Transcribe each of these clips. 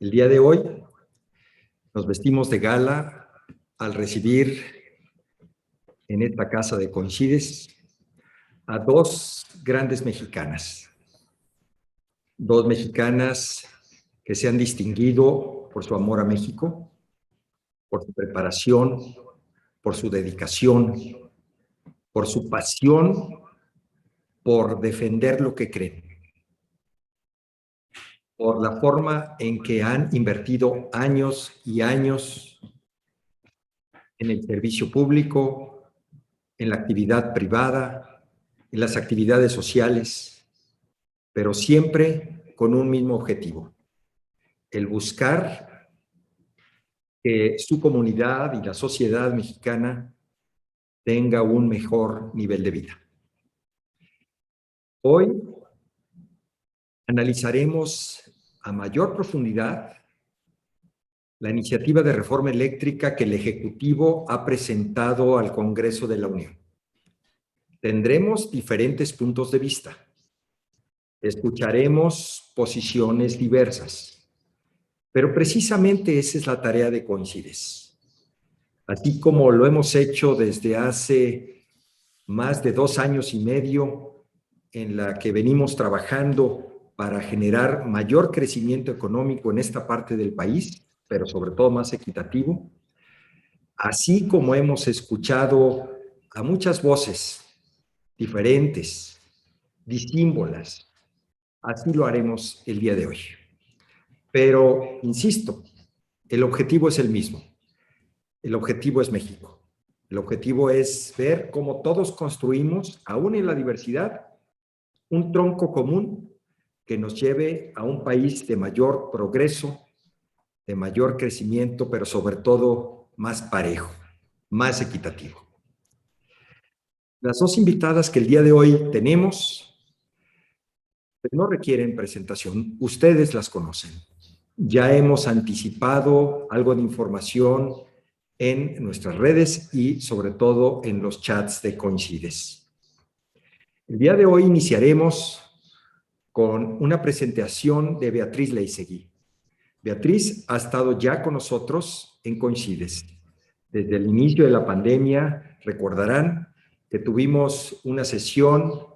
El día de hoy nos vestimos de gala al recibir en esta casa de Coincides a dos grandes mexicanas. Dos mexicanas que se han distinguido por su amor a México, por su preparación, por su dedicación, por su pasión, por defender lo que creen, por la forma en que han invertido años y años en el servicio público, en la actividad privada, en las actividades sociales, pero siempre con un mismo objetivo: el buscar que su comunidad y la sociedad mexicana tenga un mejor nivel de vida. Hoy analizaremos a mayor profundidad la iniciativa de reforma eléctrica que el Ejecutivo ha presentado al Congreso de la Unión. Tendremos diferentes puntos de vista. Escucharemos posiciones diversas, pero precisamente esa es la tarea de Coincides. Así como lo hemos hecho desde hace más de 2 años y medio, en la que venimos trabajando para generar mayor crecimiento económico en esta parte del país, pero sobre todo más equitativo, así como hemos escuchado a muchas voces diferentes, disímbolas, así lo haremos el día de hoy. Pero, insisto, el objetivo es el mismo. El objetivo es México. El objetivo es ver cómo todos construimos, aún en la diversidad, un tronco común que nos lleve a un país de mayor progreso, de mayor crecimiento, pero sobre todo más parejo, más equitativo. Las dos invitadas que el día de hoy tenemos no requieren presentación, ustedes las conocen. Ya hemos anticipado algo de información en nuestras redes y sobre todo en los chats de Coincides. El día de hoy iniciaremos con una presentación de Beatriz Leisegui. Beatriz ha estado ya con nosotros en Coincides. Desde el inicio de la pandemia, recordarán que tuvimos una sesión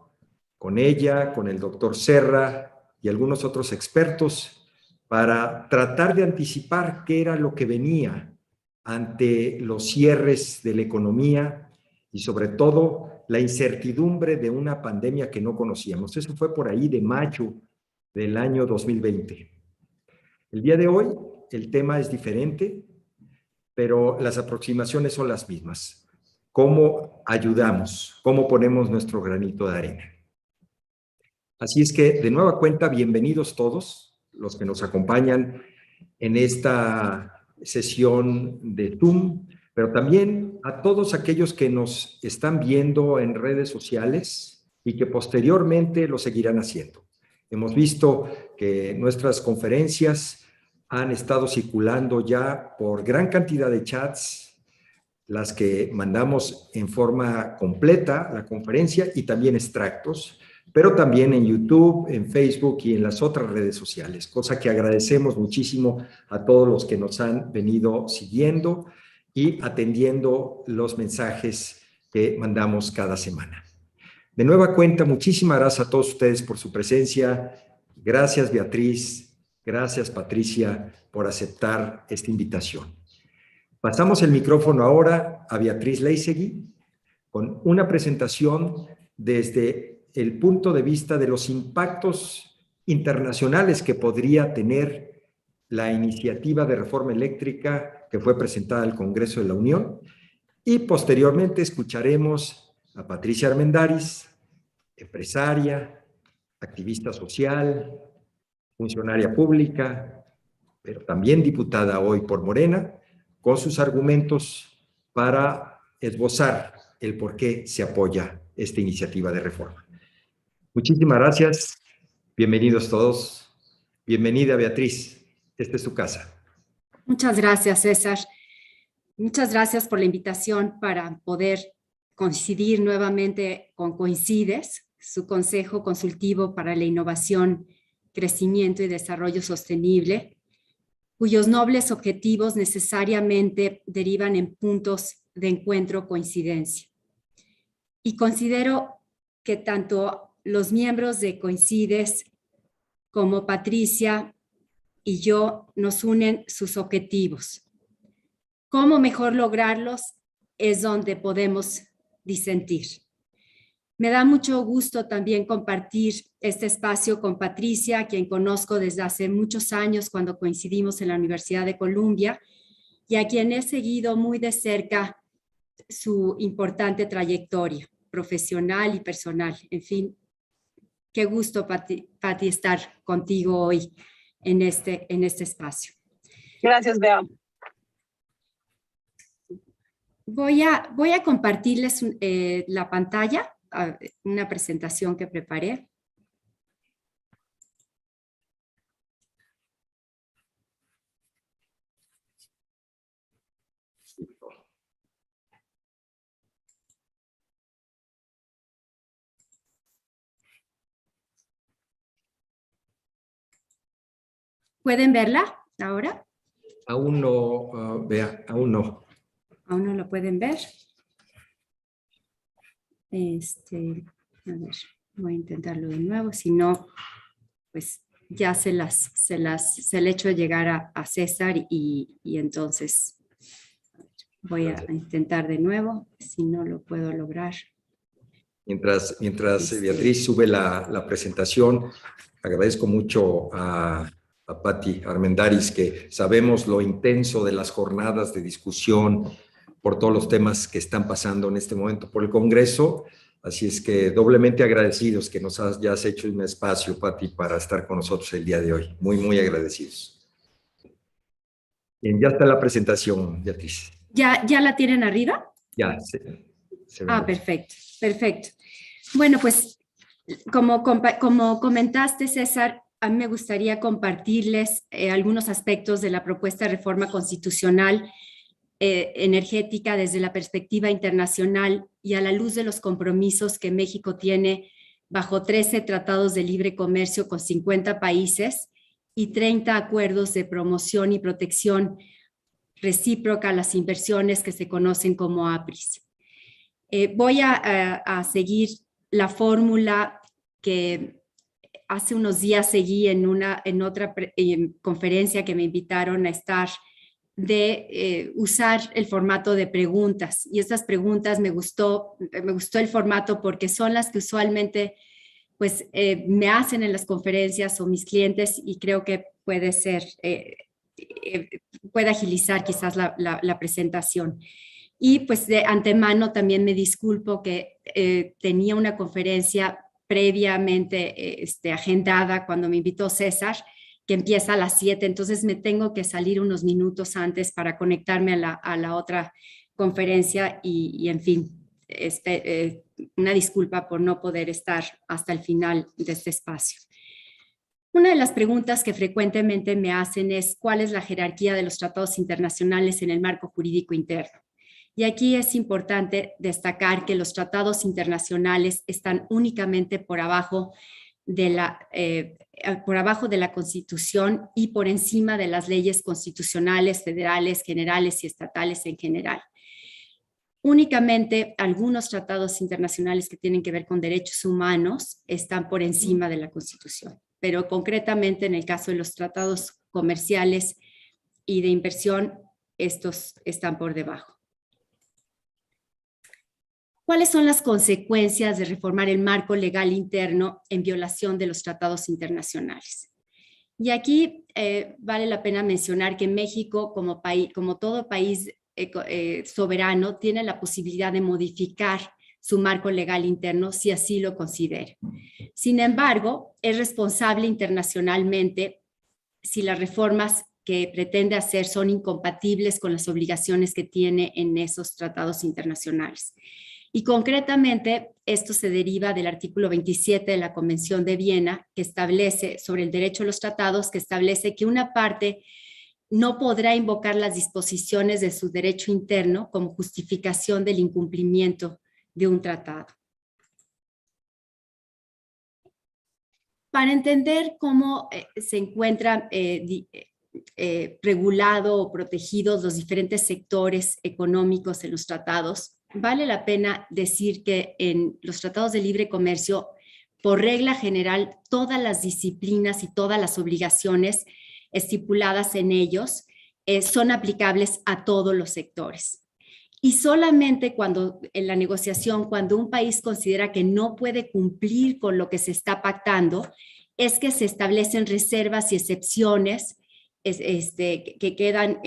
con ella, con el doctor Serra y algunos otros expertos para tratar de anticipar qué era lo que venía ante los cierres de la economía y sobre todo la incertidumbre de una pandemia que no conocíamos. Eso fue por ahí de mayo del año 2020. El día de hoy el tema es diferente, pero las aproximaciones son las mismas. ¿Cómo ayudamos? ¿Cómo ponemos nuestro granito de arena? Así es que, de nueva cuenta, bienvenidos todos los que nos acompañan en esta sesión de Zoom, pero también a todos aquellos que nos están viendo en redes sociales y que posteriormente lo seguirán haciendo. Hemos visto que nuestras conferencias han estado circulando ya por gran cantidad de chats, las que mandamos en forma completa, la conferencia, y también extractos, pero también en YouTube, en Facebook y en las otras redes sociales, cosa que agradecemos muchísimo a todos los que nos han venido siguiendo y atendiendo los mensajes que mandamos cada semana. De nueva cuenta, muchísimas gracias a todos ustedes por su presencia. Gracias, Beatriz. Gracias, Patricia, por aceptar esta invitación. Pasamos el micrófono ahora a Beatriz Leisegui con una presentación desde el punto de vista de los impactos internacionales que podría tener la iniciativa de reforma eléctrica que fue presentada al Congreso de la Unión, y posteriormente escucharemos a Patricia Armendáriz, empresaria, activista social, funcionaria pública, pero también diputada hoy por Morena, con sus argumentos para esbozar el por qué se apoya esta iniciativa de reforma. Muchísimas gracias. Bienvenidos todos. Bienvenida, Beatriz. Esta es tu casa. Muchas gracias, César. Muchas gracias por la invitación para poder coincidir nuevamente con Coincides, su Consejo Consultivo para la Innovación, Crecimiento y Desarrollo Sostenible. cuyos nobles objetivos necesariamente derivan en puntos de encuentro o coincidencia. Y considero que tanto los miembros de Coincides como Patricia y yo nos unen sus objetivos. ¿Cómo mejor lograrlos? Es donde podemos disentir. Me da mucho gusto también compartir este espacio con Patricia, a quien conozco desde hace muchos años cuando coincidimos en la Universidad de Columbia y a quien he seguido muy de cerca su importante trayectoria profesional y personal. En fin, qué gusto, Pati, estar contigo hoy en este espacio. Gracias, Bea. Voy a compartirles la pantalla, una presentación que preparé. ¿Pueden verla ahora? Aún no, Bea, aún no. ¿Aún no lo pueden ver? A ver, voy a intentarlo de nuevo, si no, pues ya se le echo llegar a César y entonces voy a intentar de nuevo, si no lo puedo lograr. Mientras Beatriz sube la presentación, agradezco mucho a Pati Armendáriz, que sabemos lo intenso de las jornadas de discusión por todos los temas que están pasando en este momento por el Congreso. Así es que doblemente agradecidos que nos hayas hecho un espacio, Pati, para estar con nosotros el día de hoy. Muy, muy agradecidos. Bien, ya está la presentación, Beatriz. ¿Ya la tienen arriba? Ya, se ve. Perfecto, perfecto. Bueno, pues como comentaste, César, a mí me gustaría compartirles algunos aspectos de la propuesta de reforma constitucional energética desde la perspectiva internacional y a la luz de los compromisos que México tiene bajo 13 tratados de libre comercio con 50 países y 30 acuerdos de promoción y protección recíproca a las inversiones que se conocen como APRIS. Voy a seguir la fórmula que hace unos días seguí en otra conferencia que me invitaron a estar, de usar el formato de preguntas. Y estas preguntas me gustó el formato porque son las que usualmente pues, me hacen en las conferencias o mis clientes, y creo que puede agilizar quizás la presentación. Y pues de antemano también me disculpo que tenía una conferencia previamente agendada cuando me invitó César, que empieza a las 7, entonces me tengo que salir unos minutos antes para conectarme a la otra conferencia y en fin, una disculpa por no poder estar hasta el final de este espacio. Una de las preguntas que frecuentemente me hacen es ¿cuál es la jerarquía de los tratados internacionales en el marco jurídico interno? Y aquí es importante destacar que los tratados internacionales están únicamente por abajo de la Constitución y por encima de las leyes constitucionales, federales, generales y estatales en general. Únicamente algunos tratados internacionales que tienen que ver con derechos humanos están por encima de la Constitución, pero concretamente en el caso de los tratados comerciales y de inversión, estos están por debajo. ¿Cuáles son las consecuencias de reformar el marco legal interno en violación de los tratados internacionales? Y aquí vale la pena mencionar que México, como todo país soberano, tiene la posibilidad de modificar su marco legal interno si así lo considera. Sin embargo, es responsable internacionalmente si las reformas que pretende hacer son incompatibles con las obligaciones que tiene en esos tratados internacionales. Y concretamente, esto se deriva del artículo 27 de la Convención de Viena, que establece sobre el derecho a los tratados, que establece que una parte no podrá invocar las disposiciones de su derecho interno como justificación del incumplimiento de un tratado. Para entender cómo se encuentra regulado o protegidos los diferentes sectores económicos en los tratados, vale la pena decir que en los tratados de libre comercio, por regla general, todas las disciplinas y todas las obligaciones estipuladas en ellos son aplicables a todos los sectores. Y solamente cuando en la negociación, cuando un país considera que no puede cumplir con lo que se está pactando, es que se establecen reservas y excepciones que quedan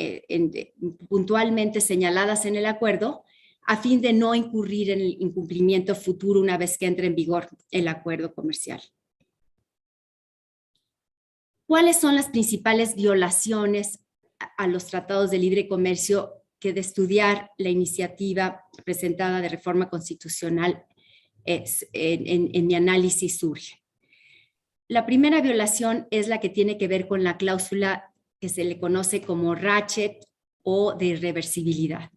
puntualmente señaladas en el acuerdo a fin de no incurrir en el incumplimiento futuro una vez que entre en vigor el acuerdo comercial. ¿Cuáles son las principales violaciones a los tratados de libre comercio que de estudiar la iniciativa presentada de reforma constitucional en mi análisis surge? La primera violación es la que tiene que ver con la cláusula que se le conoce como ratchet o de irreversibilidad.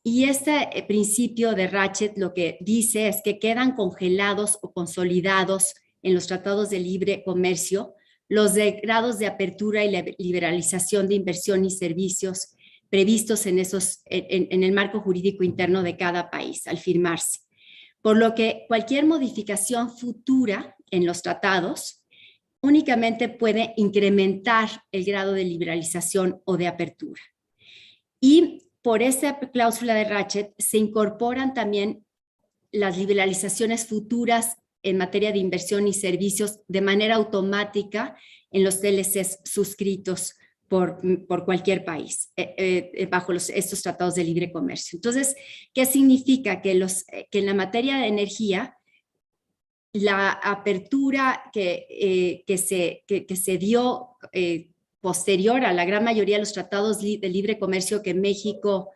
Y este principio de ratchet lo que dice es que quedan congelados o consolidados en los tratados de libre comercio los grados de apertura y liberalización de inversión y servicios previstos en el marco jurídico interno de cada país al firmarse. Por lo que cualquier modificación futura en los tratados únicamente puede incrementar el grado de liberalización o de apertura. Y por esa cláusula de ratchet se incorporan también las liberalizaciones futuras en materia de inversión y servicios de manera automática en los TLCs suscritos por cualquier país bajo estos tratados de libre comercio. Entonces, ¿qué significa? Que en la materia de energía, la apertura que se dio posterior a la gran mayoría de los tratados de libre comercio que México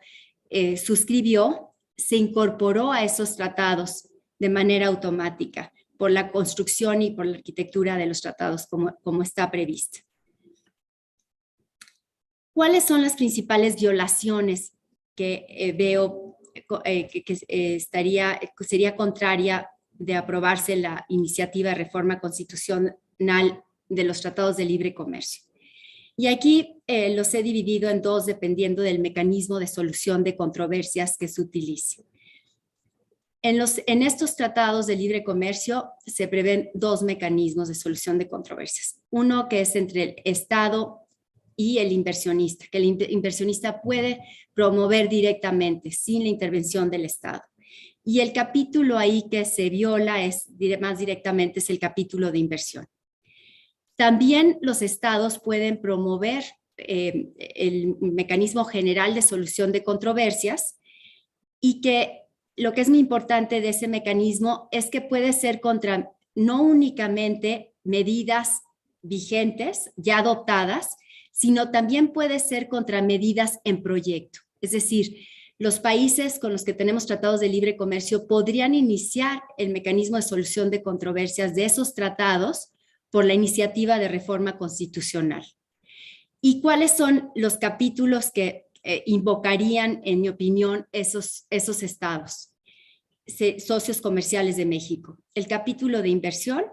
suscribió, se incorporó a esos tratados de manera automática por la construcción y por la arquitectura de los tratados como está previsto. ¿Cuáles son las principales violaciones que veo que sería contraria de aprobarse la iniciativa de reforma constitucional de los tratados de libre comercio? Y aquí los he dividido en dos dependiendo del mecanismo de solución de controversias que se utilice. En estos tratados de libre comercio se prevén dos mecanismos de solución de controversias. Uno que es entre el Estado y el inversionista, que el inversionista puede promover directamente sin la intervención del Estado. Y el capítulo ahí que se viola más directamente es el capítulo de inversión. También los estados pueden promover el mecanismo general de solución de controversias y que lo que es muy importante de ese mecanismo es que puede ser contra no únicamente medidas vigentes ya adoptadas, sino también puede ser contra medidas en proyecto. Es decir, los países con los que tenemos tratados de libre comercio podrían iniciar el mecanismo de solución de controversias de esos tratados por la iniciativa de reforma constitucional. ¿Y cuáles son los capítulos que invocarían, en mi opinión, esos estados, socios comerciales de México? El capítulo de inversión,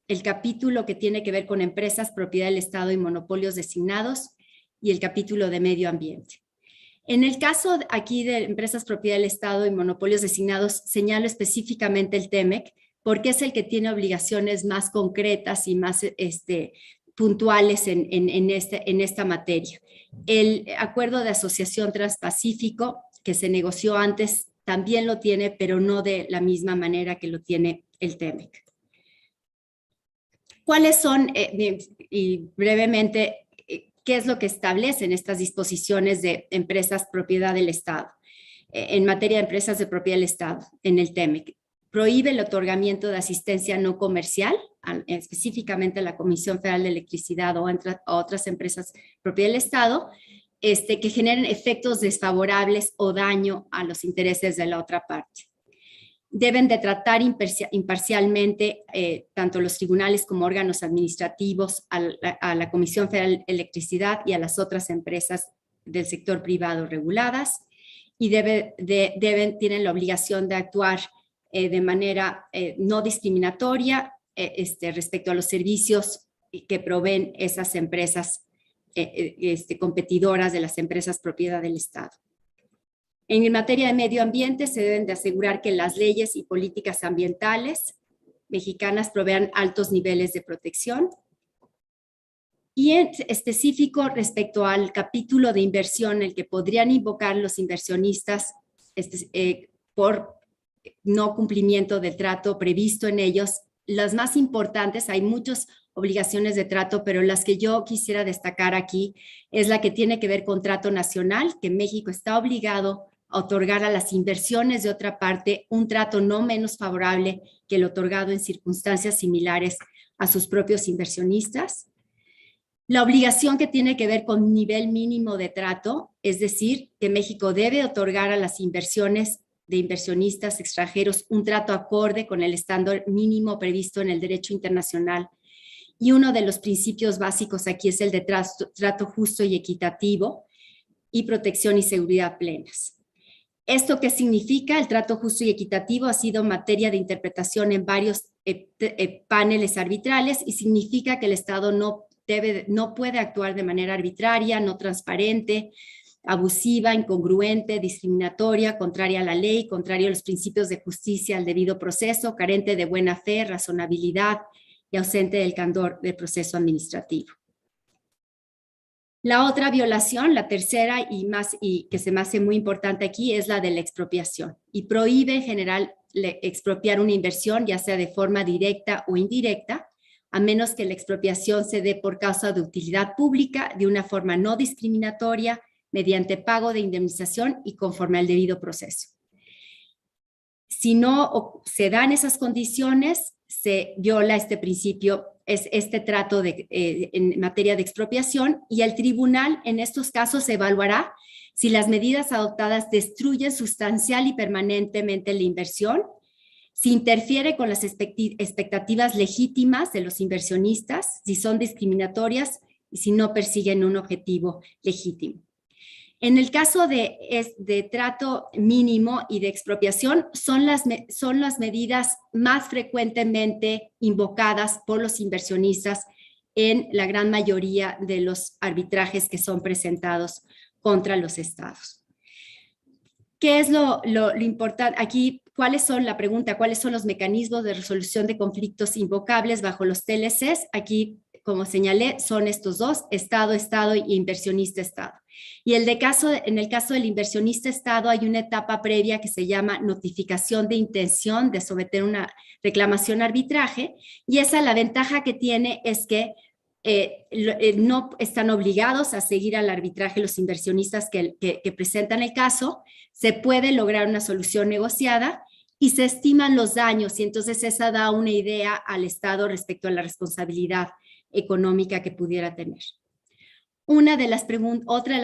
el capítulo que tiene que ver con empresas, propiedad del Estado y monopolios designados, y el capítulo de medio ambiente. En el caso aquí de empresas, propiedad del Estado y monopolios designados, señalo específicamente el TEMEC, porque es el que tiene obligaciones más concretas y más puntuales en esta materia. El acuerdo de asociación transpacífico que se negoció antes también lo tiene, pero no de la misma manera que lo tiene el TEMEC. ¿Cuáles son, y brevemente, qué es lo que establecen estas disposiciones de empresas propiedad del Estado? En materia de empresas de propiedad del Estado, en el TEMEC, prohíbe el otorgamiento de asistencia no comercial, específicamente a la Comisión Federal de Electricidad o a otras empresas propiedad del Estado, que generen efectos desfavorables o daño a los intereses de la otra parte. Deben de tratar imparcialmente tanto los tribunales como órganos administrativos a la Comisión Federal de Electricidad y a las otras empresas del sector privado reguladas, y tienen la obligación de actuar de manera no discriminatoria respecto a los servicios que proveen esas empresas competidoras de las empresas propiedad del Estado. En materia de medio ambiente, se deben de asegurar que las leyes y políticas ambientales mexicanas provean altos niveles de protección. Y en específico respecto al capítulo de inversión, el que podrían invocar los inversionistas por no cumplimiento del trato previsto en ellos, las más importantes, hay muchas obligaciones de trato, pero las que yo quisiera destacar aquí es la que tiene que ver con trato nacional, que México está obligado a otorgar a las inversiones de otra parte un trato no menos favorable que el otorgado en circunstancias similares a sus propios inversionistas. La obligación que tiene que ver con nivel mínimo de trato, es decir, que México debe otorgar a las inversiones de inversionistas extranjeros un trato acorde con el estándar mínimo previsto en el derecho internacional. Y uno de los principios básicos aquí es el de trato justo y equitativo y protección y seguridad plenas. ¿Esto qué significa? El trato justo y equitativo ha sido materia de interpretación en varios paneles arbitrales y significa que el Estado no puede actuar de manera arbitraria, no transparente, abusiva, incongruente, discriminatoria, contraria a la ley, contraria a los principios de justicia, al debido proceso, carente de buena fe, razonabilidad y ausente del candor del proceso administrativo. La otra violación, la tercera y que se me hace muy importante aquí, es la de la expropiación y prohíbe en general expropiar una inversión, ya sea de forma directa o indirecta, a menos que la expropiación se dé por causa de utilidad pública de una forma no discriminatoria, mediante pago de indemnización y conforme al debido proceso. Si no se dan esas condiciones, se viola este principio, este trato en materia de expropiación, y el tribunal en estos casos evaluará si las medidas adoptadas destruyen sustancial y permanentemente la inversión, si interfiere con las expectativas legítimas de los inversionistas, si son discriminatorias y si no persiguen un objetivo legítimo. En el caso de trato mínimo y de expropiación, son las medidas más frecuentemente invocadas por los inversionistas en la gran mayoría de los arbitrajes que son presentados contra los estados. ¿Qué es lo importante? Aquí, ¿cuáles son los mecanismos de resolución de conflictos invocables bajo los TLCs? Aquí, como señalé, son estos dos, Estado y inversionista-Estado. Y en el caso del inversionista-Estado hay una etapa previa que se llama notificación de intención de someter una reclamación a arbitraje, y esa la ventaja que tiene es que no están obligados a seguir al arbitraje los inversionistas que presentan el caso, se puede lograr una solución negociada y se estiman los daños, y entonces esa da una idea al Estado respecto a la responsabilidad económica que pudiera tener. Otra de las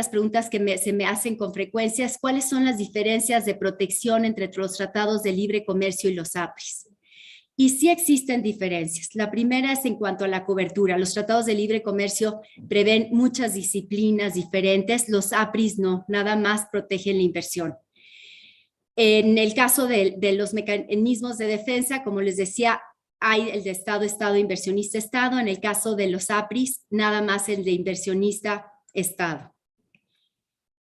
preguntas que se me hacen con frecuencia es cuáles son las diferencias de protección entre los tratados de libre comercio y los APRIs. Y sí existen diferencias. La primera es en cuanto a la cobertura. Los tratados de libre comercio prevén muchas disciplinas diferentes, los APRIs no, nada más protegen la inversión. En el caso de los mecanismos de defensa, como les decía, hay el de Estado, inversionista-Estado. En el caso de los APRIs, nada más el de inversionista-Estado.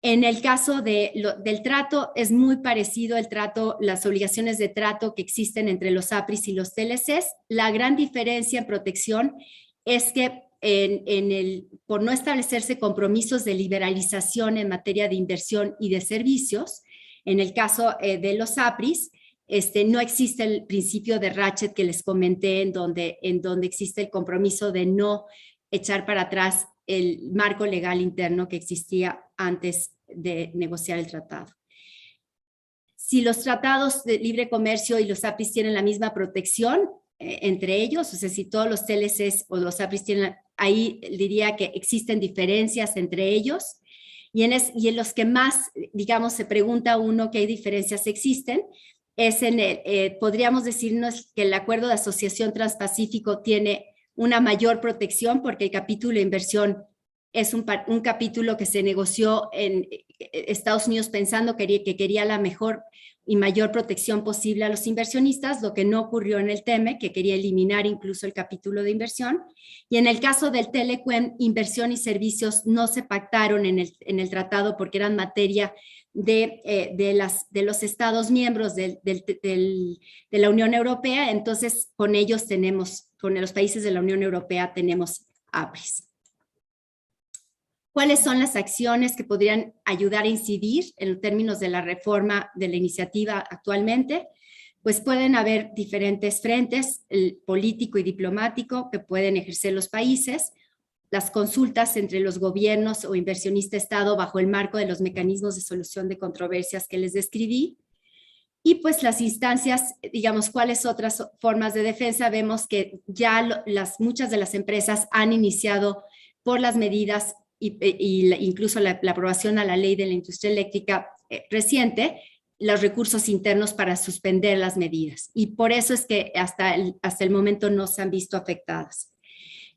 En el caso del trato, es muy parecido el trato, las obligaciones de trato que existen entre los APRIs y los TLCs. La gran diferencia en protección es que por no establecerse compromisos de liberalización en materia de inversión y de servicios, en el caso de los APRIs, no existe el principio de ratchet que les comenté, en donde existe el compromiso de no echar para atrás el marco legal interno que existía antes de negociar el tratado. Si los tratados de libre comercio y los APRIs tienen la misma protección entre ellos, o sea, si todos los TLCs o los APRIs tienen, ahí diría que existen diferencias entre ellos, y en los que más, digamos, se pregunta uno qué diferencias existen, es podríamos decirnos que el acuerdo de asociación transpacífico tiene una mayor protección porque el capítulo de inversión es un capítulo que se negoció en Estados Unidos pensando que quería y mayor protección posible a los inversionistas, lo que no ocurrió en el TEMEC, que quería eliminar incluso el capítulo de inversión. Y en el caso del TLECUEM, inversión y servicios no se pactaron en el tratado porque eran materia de los Estados miembros de la Unión Europea. Entonces, con ellos con los países de la Unión Europea tenemos APRIS. ¿Cuáles son las acciones que podrían ayudar a incidir en términos de la reforma de la iniciativa actualmente? Pues pueden haber diferentes frentes, el político y diplomático, que pueden ejercer los países, las consultas entre los gobiernos o inversionista-estado bajo el marco de los mecanismos de solución de controversias que les describí, y pues las instancias, digamos, ¿cuáles otras formas de defensa? Vemos que ya muchas de las empresas han iniciado por las medidas incluso la aprobación a la ley de la industria eléctrica reciente, los recursos internos para suspender las medidas. Y por eso es que hasta el momento no se han visto afectadas.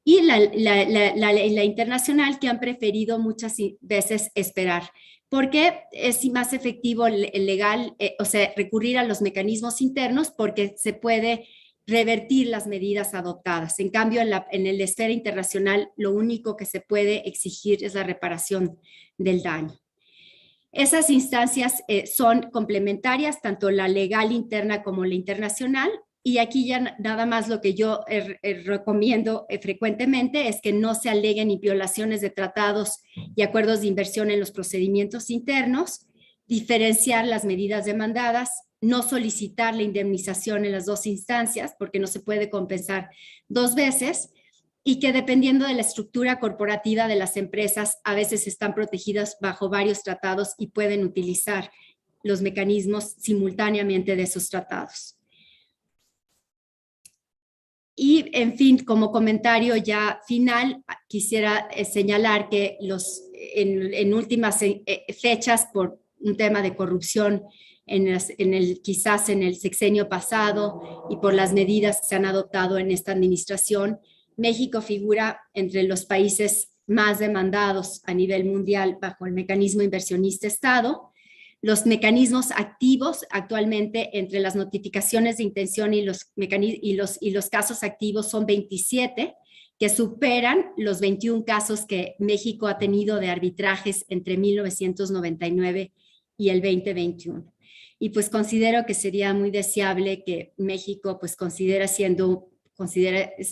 Y la internacional, que han preferido muchas veces esperar, porque es más efectivo legal, o sea, recurrir a los mecanismos internos porque se puede revertir las medidas adoptadas. En cambio, en la esfera internacional, lo único que se puede exigir es la reparación del daño. Esas instancias son complementarias, tanto la legal interna como la internacional, y aquí ya nada más lo que yo recomiendo frecuentemente es que no se aleguen ni violaciones de tratados y acuerdos de inversión en los procedimientos internos, diferenciar las medidas demandadas, no solicitar la indemnización en las dos instancias porque no se puede compensar dos veces, y que dependiendo de la estructura corporativa de las empresas a veces están protegidas bajo varios tratados y pueden utilizar los mecanismos simultáneamente de esos tratados. Y, en fin, como comentario ya final, quisiera señalar que en últimas fechas, por un tema de corrupción, quizás en el sexenio pasado y por las medidas que se han adoptado en esta administración, México figura entre los países más demandados a nivel mundial bajo el mecanismo inversionista-Estado. Los mecanismos activos actualmente entre las notificaciones de intención y los casos activos son 27, que superan los 21 casos que México ha tenido de arbitrajes entre 1999 y el 2021. Y pues considero que sería muy deseable que México pues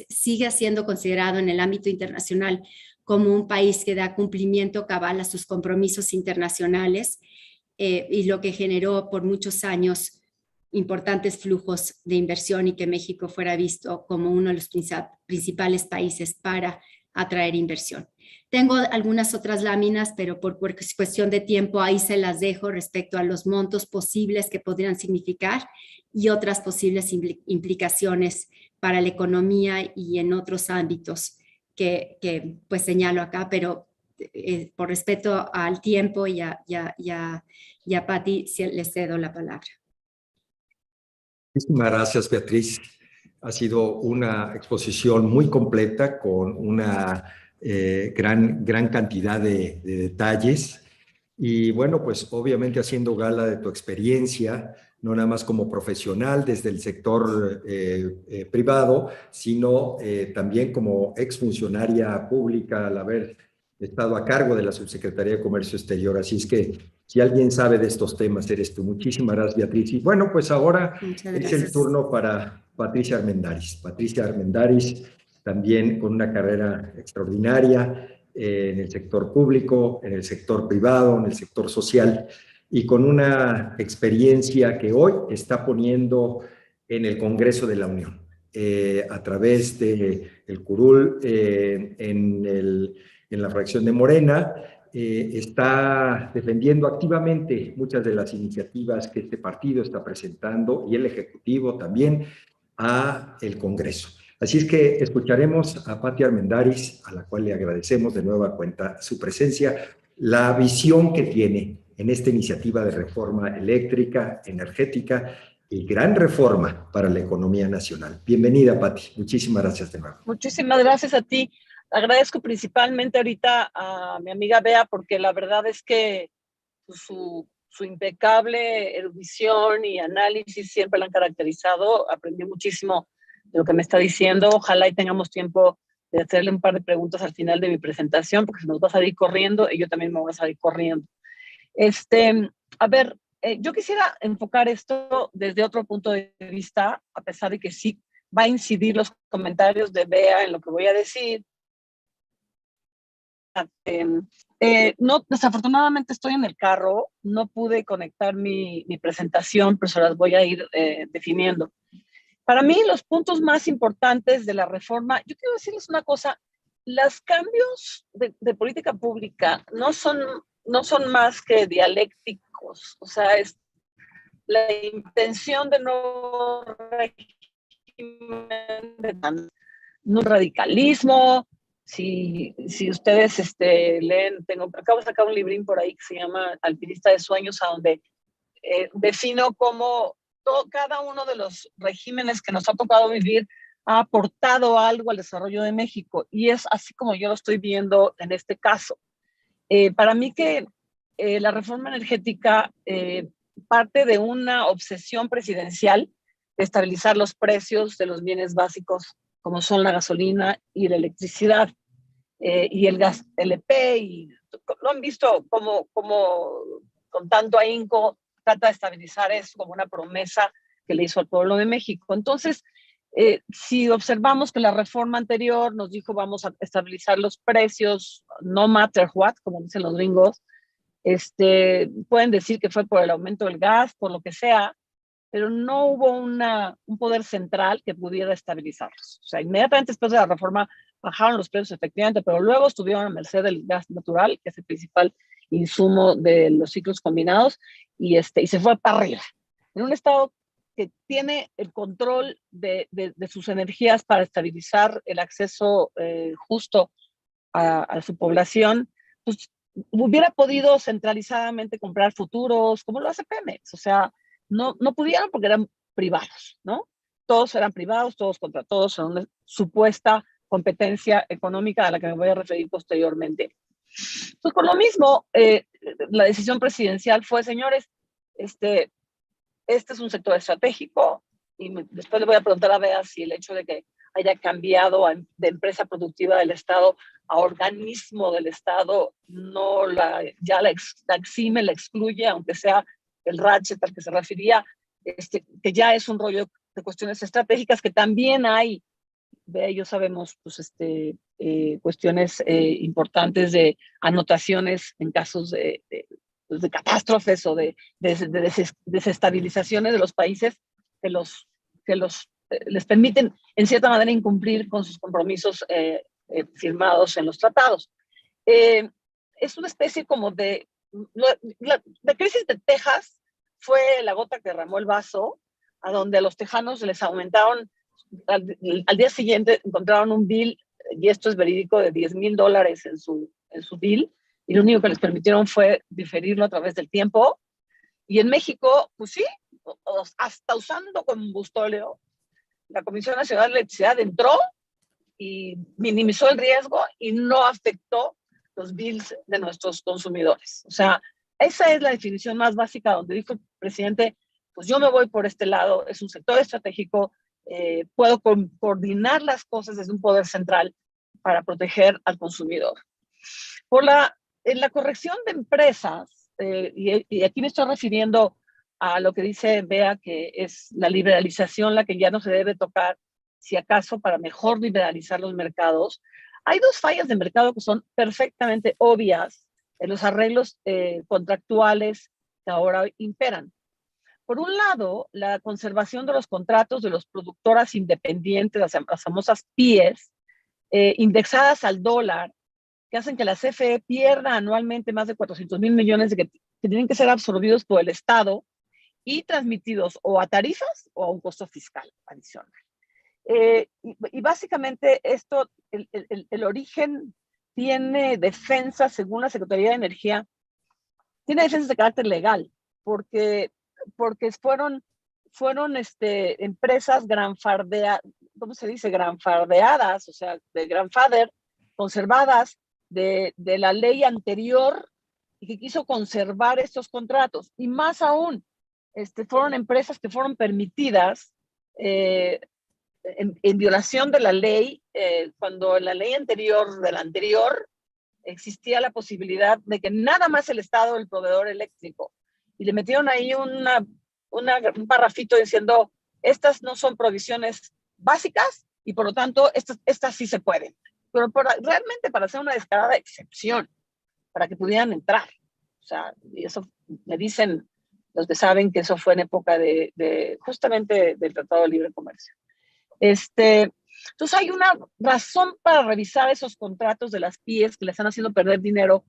siga siendo considerado en el ámbito internacional como un país que da cumplimiento cabal a sus compromisos internacionales, y lo que generó por muchos años importantes flujos de inversión, y que México fuera visto como uno de los principales países para atraer inversión. Tengo algunas otras láminas, pero por cuestión de tiempo ahí se las dejo respecto a los montos posibles que podrían significar y otras posibles implicaciones para la economía y en otros ámbitos que pues señalo acá, pero por respeto al tiempo y a Pati, le cedo la palabra. Muchísimas gracias, Beatriz. Ha sido una exposición muy completa con una gran cantidad de detalles. Y bueno, pues obviamente haciendo gala de tu experiencia, no nada más como profesional desde el sector privado, sino también como exfuncionaria pública al haber estado a cargo de la Subsecretaría de Comercio Exterior. Así es que si alguien sabe de estos temas, eres tú. Muchísimas gracias, Beatriz. Y bueno, pues ahora es el turno para Patricia Armendáriz. Patricia Armendáriz, también con una carrera extraordinaria en el sector público, en el sector privado, en el sector social, y con una experiencia que hoy está poniendo en el Congreso de la Unión, a través del curul en la fracción de Morena. Está defendiendo activamente muchas de las iniciativas que este partido está presentando, y el Ejecutivo también, a el Congreso. Así es que escucharemos a Pati Armendáriz, a la cual le agradecemos de nueva cuenta su presencia, la visión que tiene en esta iniciativa de reforma eléctrica, energética y gran reforma para la economía nacional. Bienvenida, Pati. Muchísimas gracias de nuevo. Muchísimas gracias a ti. Agradezco principalmente ahorita a mi amiga Bea, porque la verdad es que su su impecable erudición y análisis siempre la han caracterizado. Aprendí muchísimo de lo que me está diciendo. Ojalá y tengamos tiempo de hacerle un par de preguntas al final de mi presentación, porque se nos va a salir corriendo y yo también me voy a salir corriendo. A ver, yo quisiera enfocar esto desde otro punto de vista, a pesar de que sí va a incidir los comentarios de Bea en lo que voy a decir. No, desafortunadamente estoy en el carro, no pude conectar mi presentación, pero se las voy a ir definiendo. Para mí, los puntos más importantes de la reforma, yo quiero decirles una cosa, los cambios de política pública no son más que dialécticos, o sea, es la intención de no régimen, de no radicalismo. Si ustedes leen, acabo de sacar un librín por ahí que se llama Alpinista de Sueños, a donde defino cómo cada uno de los regímenes que nos ha tocado vivir ha aportado algo al desarrollo de México, y es así como yo lo estoy viendo en este caso. Para mí que la reforma energética parte de una obsesión presidencial de estabilizar los precios de los bienes básicos como son la gasolina y la electricidad, y el gas LP, y lo han visto como con tanto ahínco trata de estabilizar eso como una promesa que le hizo al pueblo de México. Entonces, si observamos que la reforma anterior nos dijo vamos a estabilizar los precios, no matter what, como dicen los gringos, pueden decir que fue por el aumento del gas, por lo que sea, pero no hubo un poder central que pudiera estabilizarlos. O sea, inmediatamente después de la reforma bajaron los precios efectivamente, pero luego estuvieron a merced del gas natural, que es el principal insumo de los ciclos combinados, y se fue para arriba. En un estado que tiene el control de sus energías para estabilizar el acceso justo a su población, pues hubiera podido centralizadamente comprar futuros, como lo hace Pemex. O sea, no pudieron porque eran privados, ¿no? Todos eran privados, todos contra todos, en una supuesta competencia económica a la que me voy a referir posteriormente. Pues por lo mismo, la decisión presidencial fue, señores, este es un sector estratégico, y después le voy a preguntar a Bea si el hecho de que haya cambiado de empresa productiva del Estado a organismo del Estado no ya la exime, la excluye, aunque sea el ratchet al que se refería, que ya es un rollo de cuestiones estratégicas, que también hay, de ello sabemos, pues cuestiones importantes de anotaciones en casos de catástrofes o de desestabilizaciones de los países que les permiten en cierta manera incumplir con sus compromisos firmados en los tratados. Es una especie como la crisis de Texas fue la gota que derramó el vaso, a donde a los tejanos les aumentaron, al día siguiente encontraron un bill, y esto es verídico, de $10,000 en su bill, y lo único que les permitieron fue diferirlo a través del tiempo. Y en México, pues sí, hasta usando combustóleo, la Comisión Nacional de Electricidad entró y minimizó el riesgo y no afectó los bills de nuestros consumidores. O sea, esa es la definición más básica, donde dijo el presidente, pues yo me voy por este lado, es un sector estratégico, puedo coordinar las cosas desde un poder central para proteger al consumidor. En la corrección de empresas, y aquí me estoy refiriendo a lo que dice Bea, que es la liberalización la que ya no se debe tocar, si acaso para mejor liberalizar los mercados. Hay dos fallas de mercado que son perfectamente obvias en los arreglos contractuales que ahora imperan. Por un lado, la conservación de los contratos de las productoras independientes, las famosas PIEs, indexadas al dólar, que hacen que la CFE pierda anualmente más de 400,000 millones que tienen que ser absorbidos por el Estado y transmitidos o a tarifas o a un costo fiscal adicional. Y básicamente esto, el origen tiene defensa, según la Secretaría de Energía, tiene defensas de carácter legal, porque fueron empresas ¿cómo se dice? Granfardeadas, o sea, de grandfather, conservadas de la ley anterior y que quiso conservar estos contratos. Y más aún, fueron empresas que fueron permitidas en violación de la ley, cuando en la ley anterior de la anterior existía la posibilidad de que nada más el Estado, el proveedor eléctrico, y le metieron ahí un parrafito diciendo, estas no son provisiones básicas y por lo tanto estas sí se pueden. Pero realmente para hacer una descarada excepción, para que pudieran entrar. O sea, y eso me dicen los que saben que eso fue en época justamente del Tratado de Libre Comercio. Entonces hay una razón para revisar esos contratos de las PIEs que le están haciendo perder dinero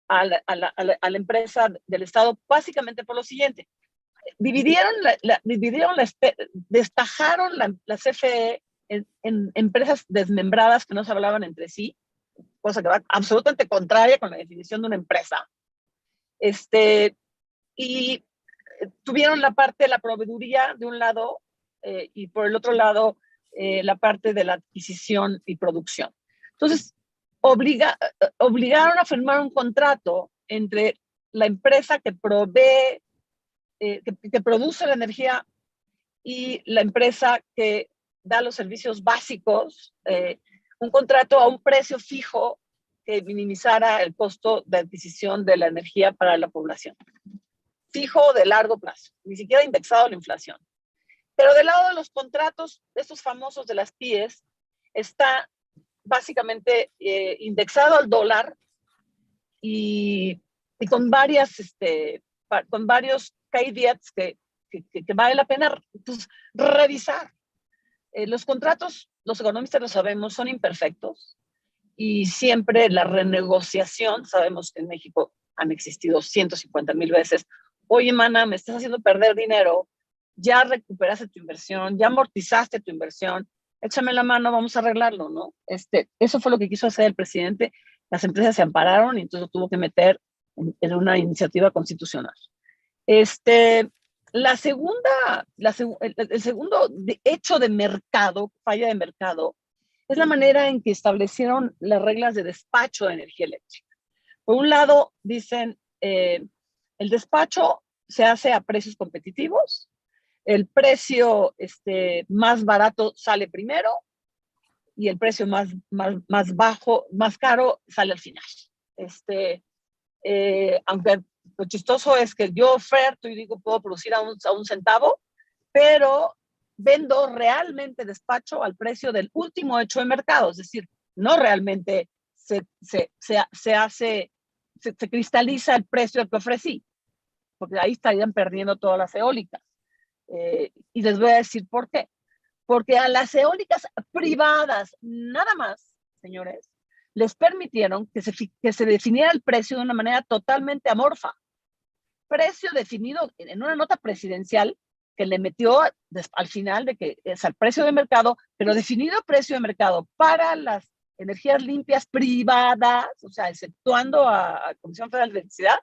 a la empresa del Estado, básicamente por lo siguiente. Destajaron la CFE en empresas desmembradas que no se hablaban entre sí, cosa que va absolutamente contraria con la definición de una empresa. Y tuvieron la parte de la proveeduría de un lado y por el otro lado la parte de la adquisición y producción. Entonces, obligaron a firmar un contrato entre la empresa que provee, que produce la energía y la empresa que da los servicios básicos, un contrato a un precio fijo que minimizara el costo de adquisición de la energía para la población. Fijo de largo plazo, ni siquiera indexado a la inflación. Pero del lado de los contratos, estos famosos de las PIEs, está básicamente indexado al dólar y con varios caveats que vale la pena pues, revisar. Los contratos, los economistas lo sabemos, son imperfectos y siempre la renegociación, sabemos que en México han existido 150,000 veces. Oye, mana, me estás haciendo perder dinero, ya recuperaste tu inversión, ya amortizaste tu inversión, échame la mano, vamos a arreglarlo, ¿no? Eso fue lo que quiso hacer el presidente. Las empresas se ampararon y entonces lo tuvo que meter en una iniciativa constitucional. El segundo hecho de mercado, falla de mercado, es la manera en que establecieron las reglas de despacho de energía eléctrica. Por un lado, dicen, el despacho se hace a precios competitivos, el precio más barato sale primero y el precio más bajo, más caro, sale al final. Aunque lo chistoso es que yo oferto y digo puedo producir a un centavo, pero vendo realmente despacho al precio del último hecho de mercado, es decir, no realmente se cristaliza el precio al que ofrecí, porque ahí estarían perdiendo todas las eólicas. Y les voy a decir por qué. Porque a las eólicas privadas, nada más, señores, les permitieron que se definiera el precio de una manera totalmente amorfa. Precio definido en una nota presidencial que le metió al final de que es al precio de mercado, pero definido precio de mercado para las energías limpias privadas, o sea, exceptuando a Comisión Federal de Electricidad,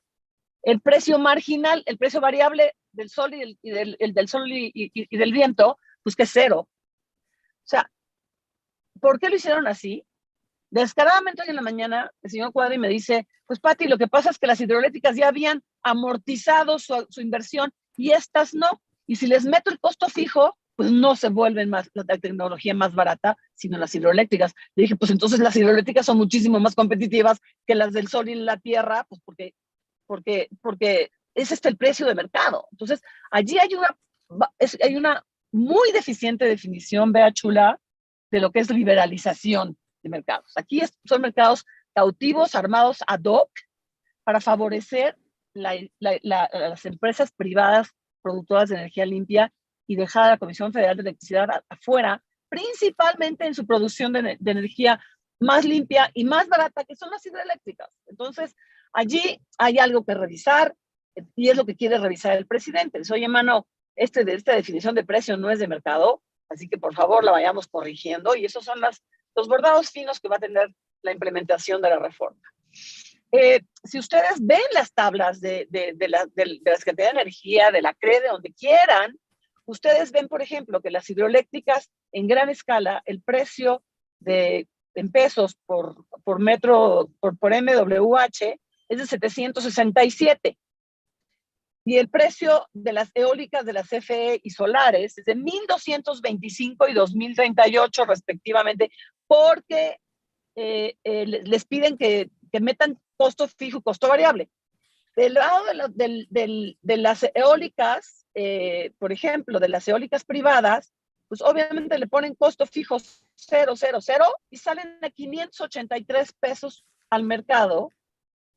el precio marginal, el precio variable del sol y del sol y del viento, pues que es cero. O sea, ¿por qué lo hicieron así? Descaradamente hoy en la mañana el señor Cuadri me dice, pues Pati, lo que pasa es que las hidroeléctricas ya habían amortizado su inversión y estas no. Y si les meto el costo fijo, pues no se vuelven más la tecnología más barata, sino las hidroeléctricas. Le dije, pues entonces las hidroeléctricas son muchísimo más competitivas que las del sol y la tierra, pues porque es el precio de mercado. Entonces, allí hay una muy deficiente definición, Bea Chula, de lo que es liberalización de mercados. Aquí son mercados cautivos, armados ad hoc, para favorecer las empresas privadas productoras de energía limpia y dejar a la Comisión Federal de Electricidad afuera, principalmente en su producción de energía más limpia y más barata, que son las hidroeléctricas. Entonces, allí hay algo que revisar y es lo que quiere revisar el presidente. Dice, oye, mano, esta definición de precio no es de mercado, así que por favor la vayamos corrigiendo y esos son los bordados finos que va a tener la implementación de la reforma. Si ustedes ven las tablas de la Secretaría de Energía, de la CRE, de donde quieran, ustedes ven, por ejemplo, que las hidroeléctricas en gran escala, el precio en pesos por metro, por MWH, es de 767. Y el precio de las eólicas de la CFE y solares es de 1,225 y 2,038 respectivamente, porque les piden que metan costo fijo y costo variable. Del lado de las eólicas, por ejemplo, de las eólicas privadas, pues obviamente le ponen costo fijo 0,00 y salen a 583 pesos al mercado,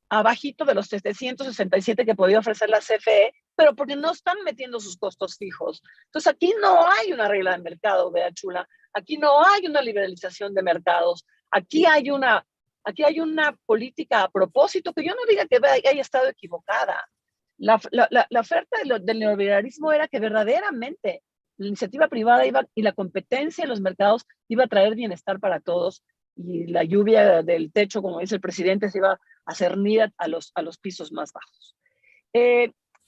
abajito de los 767 que podía ofrecer la CFE, pero porque no están metiendo sus costos fijos. Entonces aquí no hay una regla de mercado, Bea Chula, aquí no hay una liberalización de mercados, aquí hay una política a propósito, que yo no diga que haya estado equivocada. La oferta del neoliberalismo era que verdaderamente la iniciativa privada y la competencia en los mercados iba a traer bienestar para todos, y la lluvia del techo, como dice el presidente, se iba a cernir a los pisos más bajos.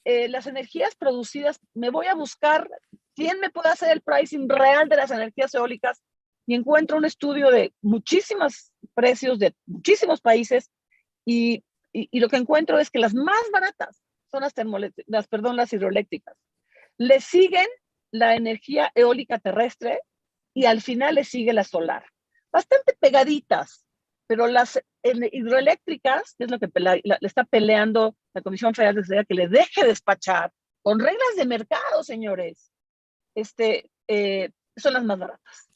Las energías producidas, me voy a buscar quién me puede hacer el pricing real de las energías eólicas, y encuentro un estudio de muchísimos precios de muchísimos países, y lo que encuentro es que las más baratas son las hidroeléctricas. Le siguen la energía eólica terrestre y al final le sigue la solar. Bastante pegaditas, pero las hidroeléctricas, que es lo que le está peleando la Comisión Federal de Electricidad, que le deje despachar con reglas de mercado, señores, son las más baratas.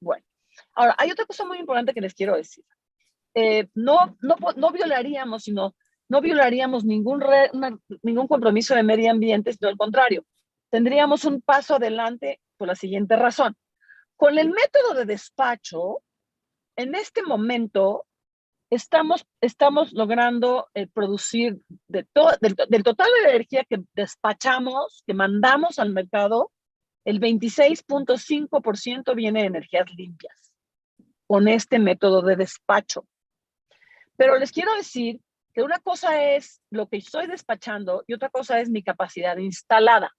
Bueno, ahora, hay otra cosa muy importante que les quiero decir. No violaríamos ningún compromiso de medio ambiente, sino al contrario, tendríamos un paso adelante por la siguiente razón. Con el método de despacho, en este momento estamos logrando producir del total de la energía que despachamos, que mandamos al mercado, el 26.5% viene de energías limpias con este método de despacho. Pero les quiero decir que una cosa es lo que estoy despachando y otra cosa es mi capacidad instalada.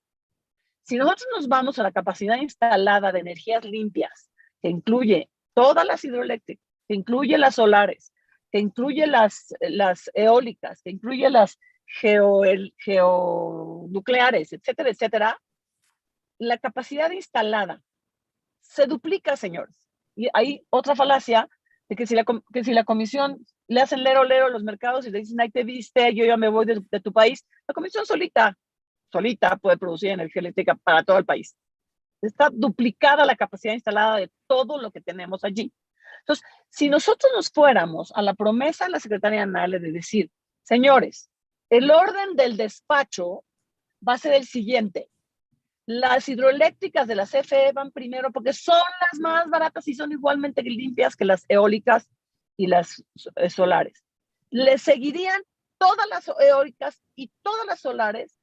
Si nosotros nos vamos a la capacidad instalada de energías limpias, que incluye todas las hidroeléctricas, que incluye las solares, que incluye las eólicas, que incluye las geonucleares, etcétera, etcétera, la capacidad instalada se duplica, señores. Y hay otra falacia de que si la comisión le hacen lero a los mercados y le dicen, ahí te viste, yo ya me voy de tu país, la comisión solita puede producir energía eléctrica para todo el país. Está duplicada la capacidad instalada de todo lo que tenemos allí. Entonces, si nosotros nos fuéramos a la promesa de la secretaria Nale de decir, señores, el orden del despacho va a ser el siguiente: las hidroeléctricas de la CFE van primero porque son las más baratas y son igualmente limpias que las eólicas y las solares. Le seguirían todas las eólicas y todas las solares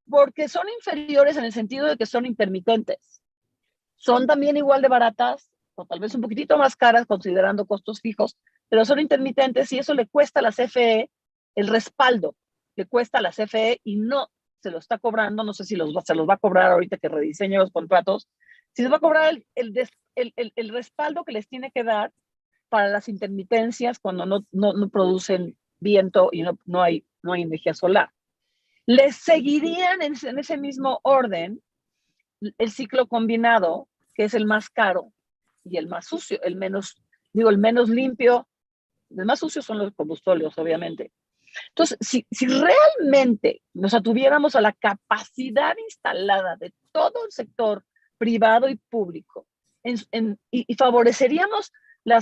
porque son inferiores en el sentido de que son intermitentes. Son también igual de baratas o tal vez un poquitito más caras considerando costos fijos, pero son intermitentes y eso le cuesta a la CFE el respaldo, le cuesta a la CFE y no se lo está cobrando, no sé si se los va a cobrar ahorita que rediseñe los contratos, si les va a cobrar el respaldo que les tiene que dar para las intermitencias cuando no producen viento y no hay energía solar. Les seguirían en ese mismo orden el ciclo combinado, que es el más caro y el más sucio, el menos limpio. El más sucio son los combustóleos, obviamente. Entonces, si realmente nos atuviéramos a la capacidad instalada de todo el sector privado y público y favoreceríamos en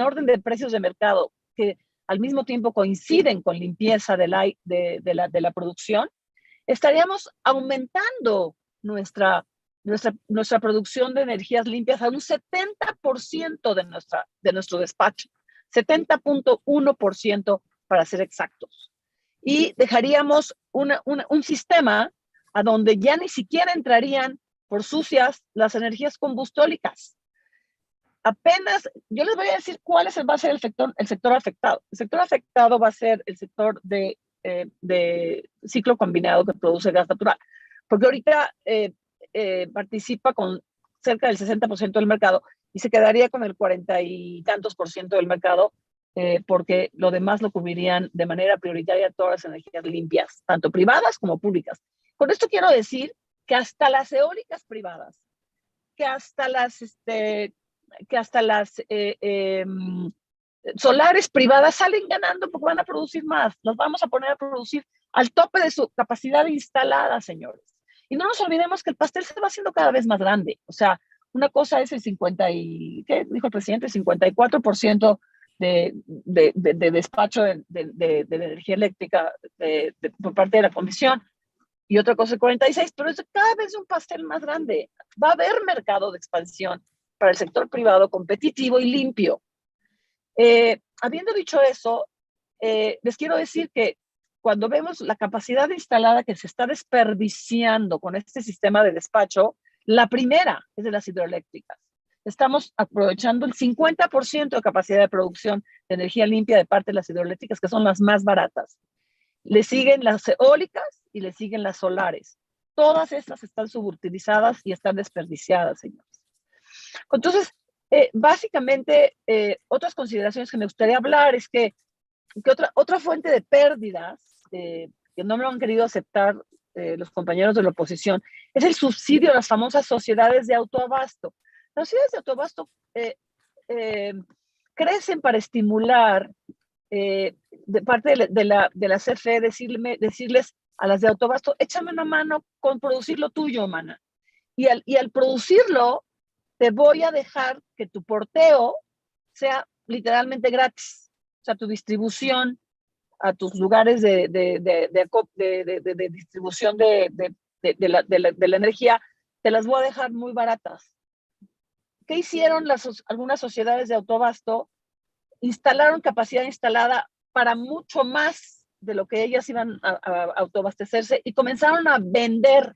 orden de precios de mercado que al mismo tiempo coinciden con limpieza de la producción, estaríamos aumentando nuestra producción de energías limpias a un 70% de nuestro despacho, 70.1% para ser exactos. Y dejaríamos un sistema a donde ya ni siquiera entrarían por sucias las energías combustólicas. Apenas, yo les voy a decir cuál va a ser el sector afectado. El sector afectado va a ser el sector de ciclo combinado que produce gas natural, porque ahorita participa con cerca del 60% del mercado y se quedaría con el 40 y tantos % del mercado porque lo demás lo cubrirían de manera prioritaria todas las energías limpias, tanto privadas como públicas. Con esto quiero decir que hasta las eólicas privadas, que hasta las solares privadas salen ganando porque van a producir más. Los vamos a poner a producir al tope de su capacidad instalada, señores. Y no nos olvidemos que el pastel se va haciendo cada vez más grande. O sea, una cosa es el ¿qué dijo el presidente? 54% de despacho de energía eléctrica por parte de la Comisión, y otra cosa el 46%, pero es cada vez un pastel más grande. Va a haber mercado de expansión para el sector privado competitivo y limpio. Habiendo dicho eso, les quiero decir que cuando vemos la capacidad instalada que se está desperdiciando con este sistema de despacho, la primera es de las hidroeléctricas. Estamos aprovechando el 50% de capacidad de producción de energía limpia de parte de las hidroeléctricas, que son las más baratas. Le siguen las eólicas y le siguen las solares. Todas estas están subutilizadas y están desperdiciadas, señores. Entonces, básicamente, otras consideraciones que me gustaría hablar es que otra fuente de pérdidas, que no me lo han querido aceptar los compañeros de la oposición, es el subsidio a las famosas sociedades de autoabasto. Las sociedades de autoabasto crecen para estimular, de parte de la CFE, decirles a las de autoabasto, échame una mano con producir lo tuyo, mana. Y al producirlo, te voy a dejar que tu porteo sea literalmente gratis. O sea, tu distribución a tus lugares de distribución de la energía, te las voy a dejar muy baratas. ¿Qué hicieron algunas sociedades de autoabasto? Instalaron capacidad instalada para mucho más de lo que ellas iban a autoabastecerse y comenzaron a vender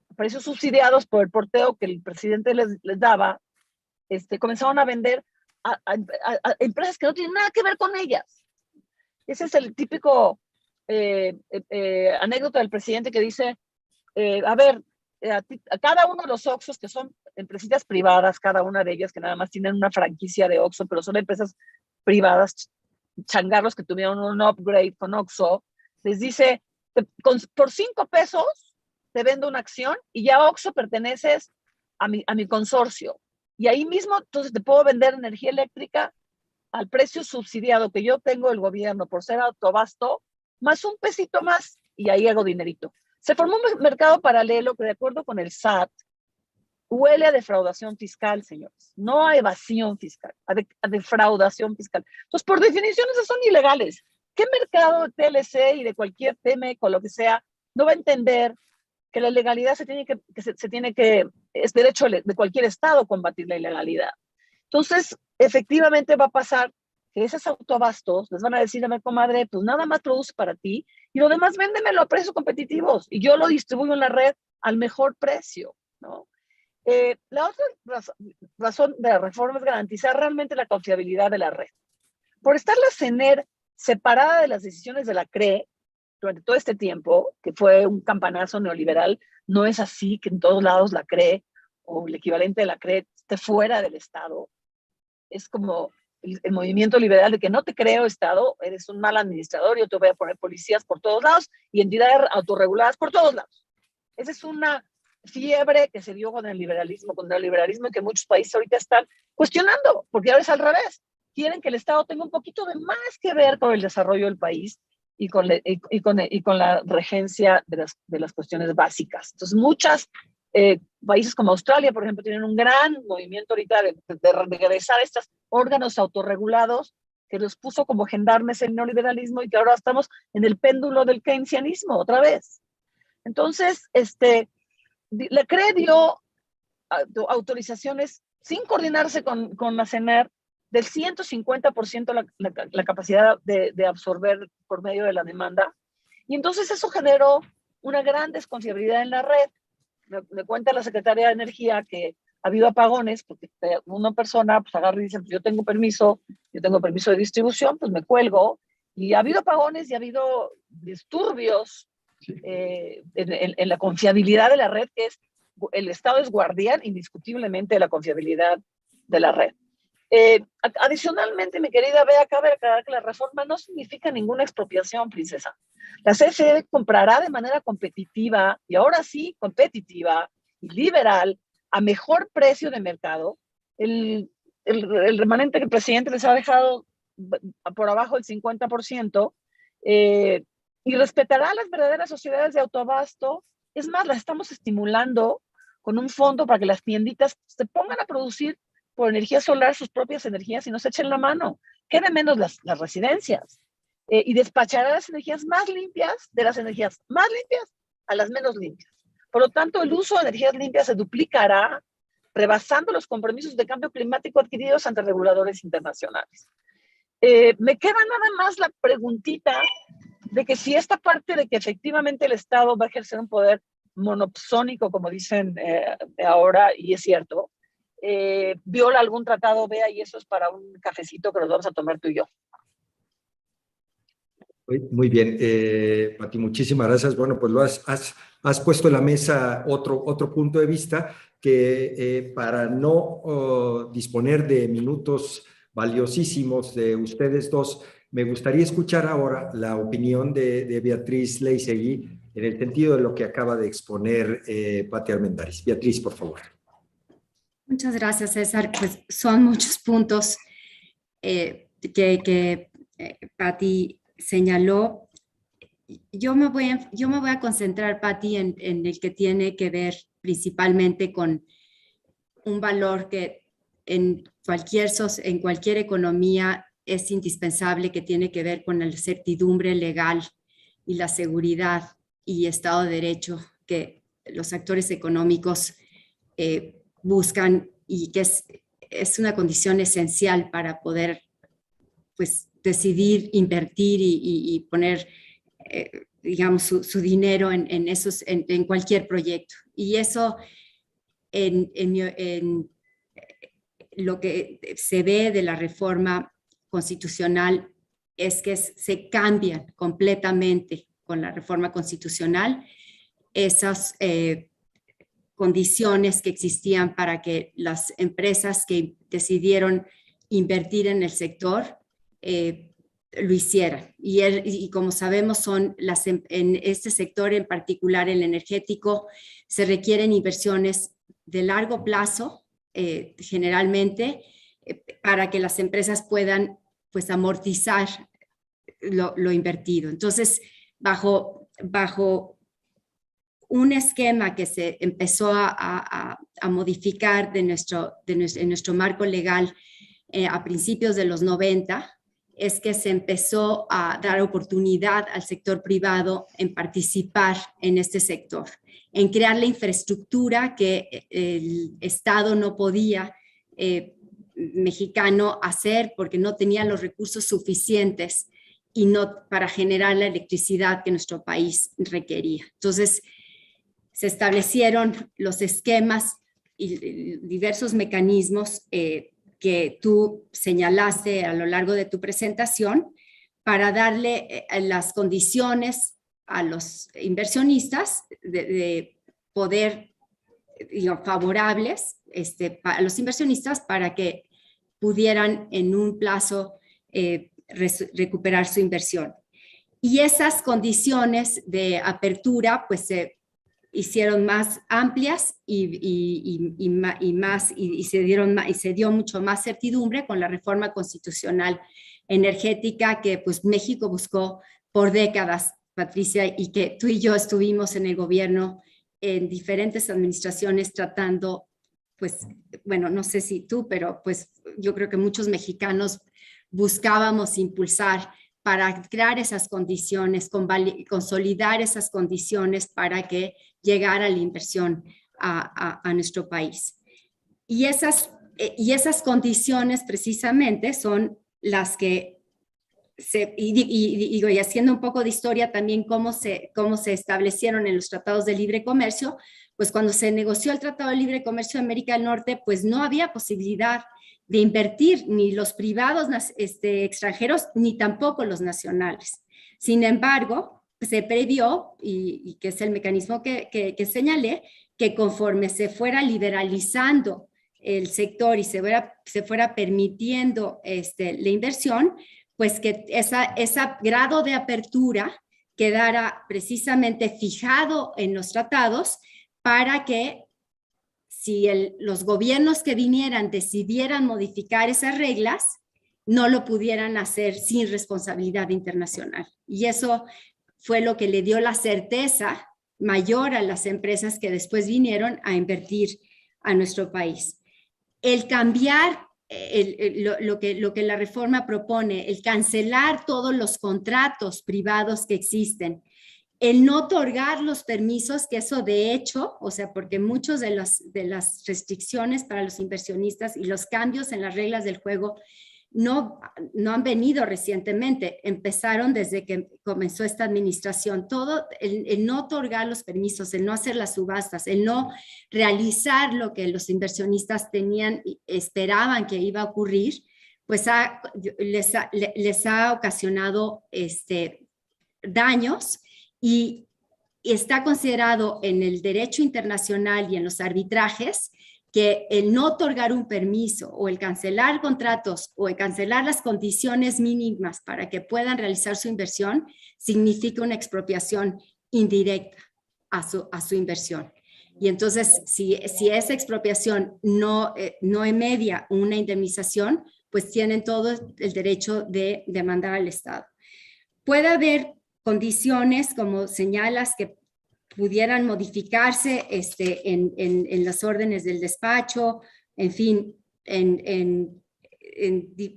a precios subsidiados por el porteo que el presidente les daba. Comenzaron a vender a empresas que no tienen nada que ver con ellas. Ese es el típico anécdota del presidente que dice, a ver, a cada uno de los Oxxos, que son empresitas privadas, cada una de ellas que nada más tienen una franquicia de Oxxo, pero son empresas privadas, changarros que tuvieron un upgrade con Oxxo, les dice, por 5 pesos te vendo una acción y ya Oxxo perteneces a mi consorcio. Y ahí mismo, entonces, te puedo vender energía eléctrica al precio subsidiado que yo tengo del gobierno por ser autoabasto, más un pesito más, y ahí hago dinerito. Se formó un mercado paralelo que, de acuerdo con el SAT, huele a defraudación fiscal, señores. No a evasión fiscal, a defraudación fiscal. Entonces, por definición, esas son ilegales. ¿Qué mercado de TLC y de cualquier tema, con lo que sea, no va a entender que la ilegalidad es derecho de cualquier estado combatir la ilegalidad? Entonces, efectivamente va a pasar que esos autoabastos les van a decir a mi comadre, pues nada más produce para ti y lo demás véndemelo a precios competitivos y yo lo distribuyo en la red al mejor precio, ¿no? La otra razón de la reforma es garantizar realmente la confiabilidad de la red. Por estar la CENER separada de las decisiones de la CRE durante todo este tiempo, que fue un campanazo neoliberal, no es así que en todos lados la CRE o el equivalente de la CRE esté fuera del Estado. Es como el movimiento liberal de que no te creo Estado, eres un mal administrador, yo te voy a poner policías por todos lados y entidades autorreguladas por todos lados. Esa es una fiebre que se dio con el liberalismo y que muchos países ahorita están cuestionando, porque ahora es al revés. Quieren que el Estado tenga un poquito de más que ver con el desarrollo del país y con la regencia de las cuestiones básicas. Entonces, muchas países como Australia, por ejemplo, tienen un gran movimiento ahorita de regresar a estos órganos autorregulados que los puso como gendarmes el neoliberalismo y que ahora estamos en el péndulo del keynesianismo otra vez. Entonces, la CRE dio autorizaciones sin coordinarse con la CENER del 150% la capacidad de absorber por medio de la demanda. Y entonces eso generó una gran desconfiabilidad en la red. Me cuenta la secretaria de Energía que ha habido apagones porque una persona pues agarra y dice, pues yo tengo permiso de distribución, pues me cuelgo. Y ha habido apagones y ha habido disturbios en la confiabilidad de la red, que es el Estado es guardián indiscutiblemente de la confiabilidad de la red. Adicionalmente, mi querida Bea, cabe aclarar que la reforma no significa ninguna expropiación, princesa. La CFE comprará de manera competitiva, y ahora sí, competitiva y liberal, a mejor precio de mercado, el remanente que el presidente les ha dejado por abajo del 50%, y respetará las verdaderas sociedades de autoabasto. Es más, las estamos estimulando con un fondo para que las tienditas se pongan a producir por energía solar sus propias energías y nos echen la mano. Quede menos las residencias. Y despachará las energías más limpias, de las energías más limpias a las menos limpias. Por lo tanto, el uso de energías limpias se duplicará, rebasando los compromisos de cambio climático adquiridos ante reguladores internacionales. Me queda nada más la preguntita de que si esta parte de que efectivamente el Estado va a ejercer un poder monopsónico, como dicen ahora, y es cierto, viola algún tratado, Bea, y eso es para un cafecito que nos vamos a tomar tú y yo. Muy bien, Pati, muchísimas gracias. Bueno, pues lo has puesto en la mesa otro punto de vista que para no disponer de minutos valiosísimos de ustedes dos, me gustaría escuchar ahora la opinión de Beatriz Leisegui en el sentido de lo que acaba de exponer Pati Armendáriz. Beatriz, por favor. Muchas gracias, César. Pues son muchos puntos que Pati señaló. Yo me voy a concentrar, Pati, en el que tiene que ver principalmente con un valor que en cualquier economía es indispensable, que tiene que ver con la certidumbre legal y la seguridad y Estado de Derecho que los actores económicos buscan, y que es una condición esencial para poder, pues, decidir invertir y poner, digamos, su dinero en cualquier proyecto. Y eso en lo que se ve de la reforma constitucional es que se cambian completamente con la reforma constitucional esas condiciones que existían para que las empresas que decidieron invertir en el sector lo hicieran. Y como sabemos, en este sector en particular, el energético, se requieren inversiones de largo plazo, generalmente, para que las empresas puedan, pues, amortizar lo invertido. Entonces, bajo un esquema que se empezó a modificar en nuestro marco legal a principios de los 90, es que se empezó a dar oportunidad al sector privado en participar en este sector, en crear la infraestructura que el Estado no podía, mexicano, hacer porque no tenía los recursos suficientes y no para generar la electricidad que nuestro país requería. Entonces, se establecieron los esquemas y diversos mecanismos que tú señalaste a lo largo de tu presentación para darle las condiciones a los inversionistas de poder, favorables a los inversionistas para que pudieran en un plazo recuperar su inversión. Y esas condiciones de apertura pues se hicieron más amplias y se dio mucho más certidumbre con la reforma constitucional energética que pues México buscó por décadas, Patricia, y que tú y yo estuvimos en el gobierno en diferentes administraciones tratando, pues, bueno, no sé si tú, pero pues yo creo que muchos mexicanos buscábamos impulsar para crear esas condiciones, consolidar esas condiciones para que llegara la inversión a nuestro país. Y esas condiciones precisamente son las que, y haciendo un poco de historia también cómo se establecieron en los tratados de libre comercio, pues cuando se negoció el Tratado de Libre Comercio de América del Norte, pues no había posibilidad de invertir ni los privados extranjeros ni tampoco los nacionales. Sin embargo, se previó, y que es el mecanismo que señalé, que conforme se fuera liberalizando el sector y se fuera permitiendo la inversión, pues que ese grado de apertura quedara precisamente fijado en los tratados para que si los gobiernos que vinieran decidieran modificar esas reglas, no lo pudieran hacer sin responsabilidad internacional. Y eso fue lo que le dio la certeza mayor a las empresas que después vinieron a invertir a nuestro país. El cambiar lo que la reforma propone, el cancelar todos los contratos privados que existen, el no otorgar los permisos, que eso de hecho, o sea, porque muchos de las restricciones para los inversionistas y los cambios en las reglas del juego no han venido recientemente, empezaron desde que comenzó esta administración. Todo el no otorgar los permisos, el no hacer las subastas, el no realizar lo que los inversionistas esperaban que iba a ocurrir, pues les ha ocasionado daños y está considerado en el derecho internacional y en los arbitrajes que el no otorgar un permiso o el cancelar contratos o el cancelar las condiciones mínimas para que puedan realizar su inversión significa una expropiación indirecta a su inversión. Y entonces, si esa expropiación no media una indemnización, pues tienen todo el derecho de demandar al Estado. Puede haber condiciones, como señalas, que pudieran modificarse en las órdenes del despacho, en fin, en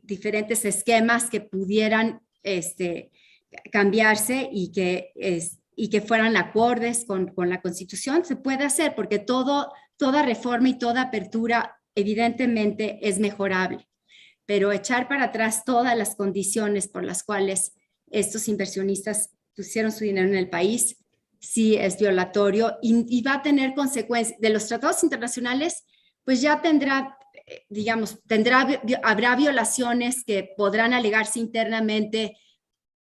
diferentes esquemas que pudieran cambiarse y que fueran acordes con la Constitución. Se puede hacer porque toda reforma y toda apertura evidentemente es mejorable, pero echar para atrás todas las condiciones por las cuales estos inversionistas pusieron su dinero en el país sí es violatorio y va a tener consecuencias. De los tratados internacionales, pues ya habrá violaciones que podrán alegarse internamente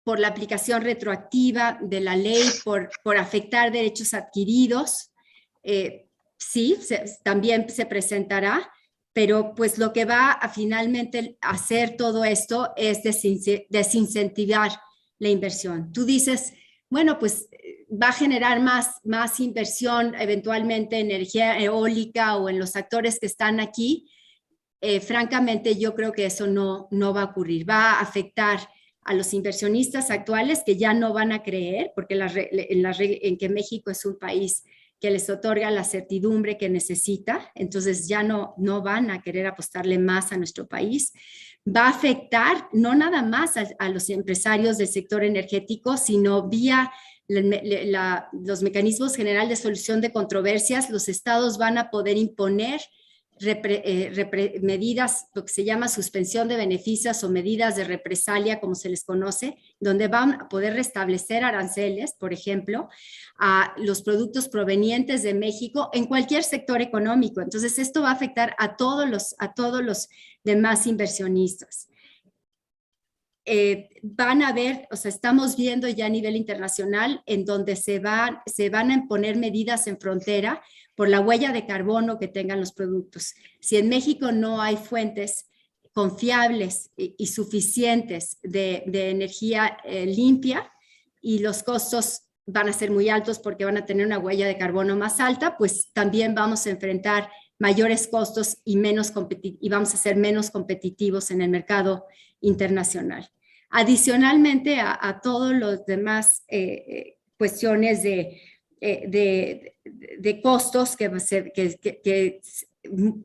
por la aplicación retroactiva de la ley, por afectar derechos adquiridos. Sí, también se presentará, pero pues lo que va a finalmente hacer todo esto es desincentivar la inversión. Tú dices, bueno, pues va a generar más inversión, eventualmente energía eólica o en los actores que están aquí. Francamente, yo creo que eso no va a ocurrir. Va a afectar a los inversionistas actuales que ya no van a creer, porque en que México es un país que les otorga la certidumbre que necesita, entonces ya no van a querer apostarle más a nuestro país. Va a afectar no nada más a los empresarios del sector energético, sino vía los mecanismos generales de solución de controversias. Los estados van a poder imponer medidas, lo que se llama suspensión de beneficios o medidas de represalia, como se les conoce, donde van a poder restablecer aranceles, por ejemplo, a los productos provenientes de México en cualquier sector económico. Entonces, esto va a afectar a todos los demás inversionistas. Van a ver, o sea, estamos viendo ya a nivel internacional en donde se van a imponer medidas en frontera por la huella de carbono que tengan los productos. Si en México no hay fuentes confiables y suficientes de energía limpia y los costos van a ser muy altos porque van a tener una huella de carbono más alta, pues también vamos a enfrentar mayores costos y vamos a ser menos competitivos en el mercado internacional. Adicionalmente a todos los demás cuestiones de costos que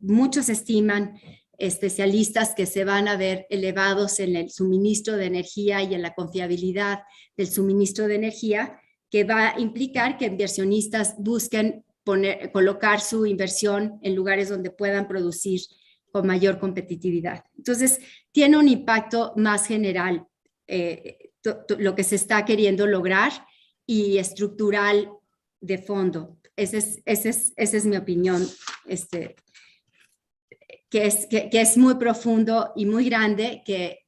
muchos estiman, especialistas, que se van a ver elevados en el suministro de energía y en la confiabilidad del suministro de energía, que va a implicar que inversionistas busquen colocar su inversión en lugares donde puedan producir con mayor competitividad. Entonces, tiene un impacto más general lo que se está queriendo lograr y estructural de fondo. Esa es mi opinión, que es muy profundo y muy grande, que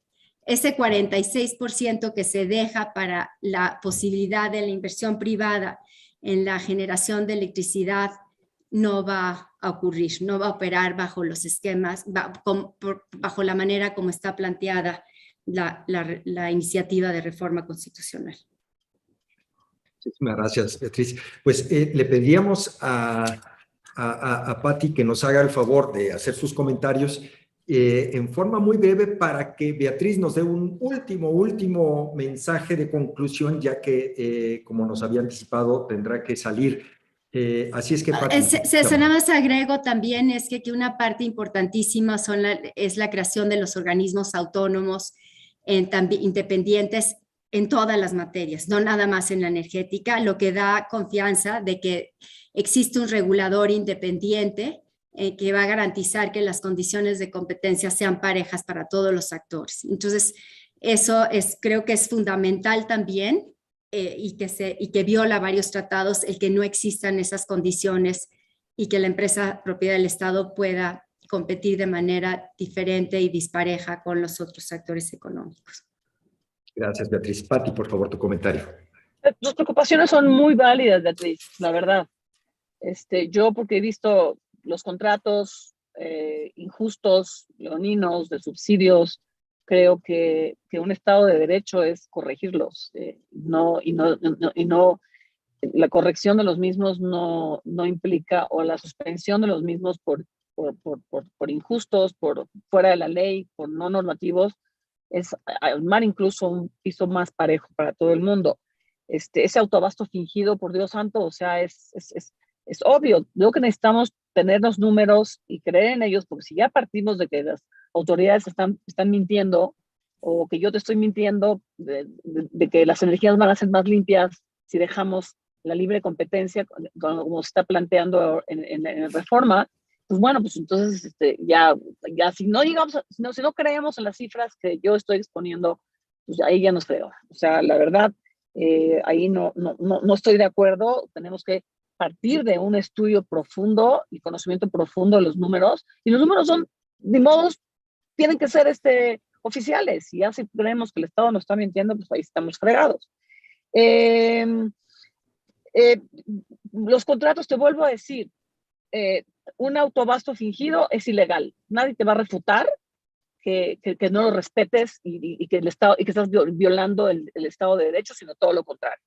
ese 46% que se deja para la posibilidad de la inversión privada en la generación de electricidad no va a ocurrir, no va a operar bajo los esquemas, bajo la manera como está planteada la iniciativa de reforma constitucional. Muchísimas gracias, Beatriz. Pues le pediríamos a Patti que nos haga el favor de hacer sus comentarios en forma muy breve para que Beatriz nos dé un último mensaje de conclusión, ya que, como nos había anticipado, tendrá que salir. Así es que, Patti. César, nada más agrego también es que una parte importantísima es la creación de los organismos autónomos independientes en todas las materias, no nada más en la energética, lo que da confianza de que existe un regulador independiente que va a garantizar que las condiciones de competencia sean parejas para todos los actores. Entonces, eso creo que es fundamental también y que viola varios tratados el que no existan esas condiciones y que la empresa propiedad del Estado pueda competir de manera diferente y dispareja con los otros actores económicos. Gracias, Beatriz. Patti, por favor, tu comentario. Tus preocupaciones son muy válidas, Beatriz, la verdad. Yo, porque he visto los contratos injustos, leoninos, de subsidios, creo que un Estado de Derecho es corregirlos. La corrección de los mismos no implica, o la suspensión de los mismos por injustos, por fuera de la ley, por no normativos, es armar incluso un piso más parejo para todo el mundo. Ese autoabasto fingido, por Dios santo, o sea, es obvio. Creo que necesitamos tener los números y creer en ellos, porque si ya partimos de que las autoridades están mintiendo, o que yo te estoy mintiendo de que las energías van a ser más limpias si dejamos la libre competencia, como se está planteando en la reforma, pues bueno, pues entonces ya si no creemos en las cifras que yo estoy exponiendo, pues ahí ya nos creo. O sea, la verdad, ahí no estoy de acuerdo. Tenemos que partir de un estudio profundo y conocimiento profundo de los números, y los números son, de modos, tienen que ser oficiales, y ya si creemos que el Estado nos está mintiendo, pues ahí estamos fregados. Los contratos, te vuelvo a decir, un autoabasto fingido es ilegal. Nadie te va a refutar que no lo respetes y que estás violando el Estado de Derecho, sino todo lo contrario.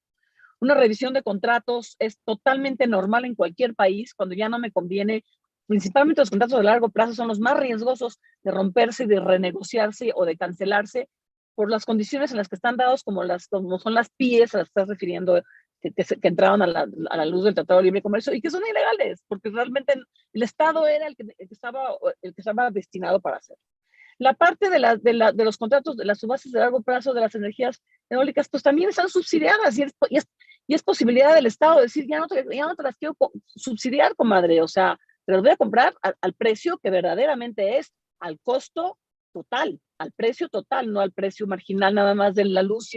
Una revisión de contratos es totalmente normal en cualquier país cuando ya no me conviene. Principalmente los contratos de largo plazo son los más riesgosos de romperse, de renegociarse o de cancelarse por las condiciones en las que están dados, como son las PIEs a las que estás refiriendo, que entraron a la luz del Tratado de Libre Comercio y que son ilegales, porque realmente el Estado era el que estaba destinado para hacer. La parte de los contratos de las subastas de largo plazo de las energías eólicas, pues también están subsidiadas, y es posibilidad del Estado decir, ya no te las quiero subsidiar, comadre, o sea, te las voy a comprar al precio que verdaderamente es, al costo total, al precio total, no al precio marginal nada más de la luz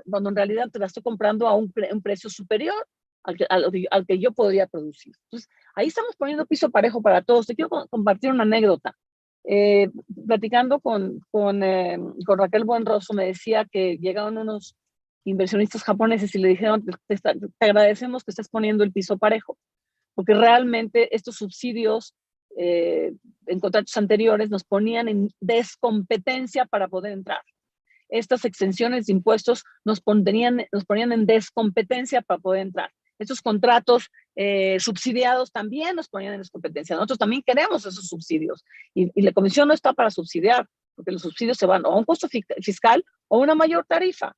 cuando en realidad te la estoy comprando a un precio superior al que yo podría producir. Entonces, ahí estamos poniendo piso parejo para todos. Te quiero compartir una anécdota. Platicando con Raquel Buenrostro, me decía que llegaron unos inversionistas japoneses y le dijeron, te agradecemos que estés poniendo el piso parejo, porque realmente estos subsidios en contratos anteriores nos ponían en descompetencia para poder entrar. Estas exenciones de impuestos nos ponían en descompetencia para poder entrar. Estos contratos subsidiados también nos ponían en descompetencia. Nosotros también queremos esos subsidios. Y la Comisión no está para subsidiar, porque los subsidios se van o a un costo fiscal o a una mayor tarifa.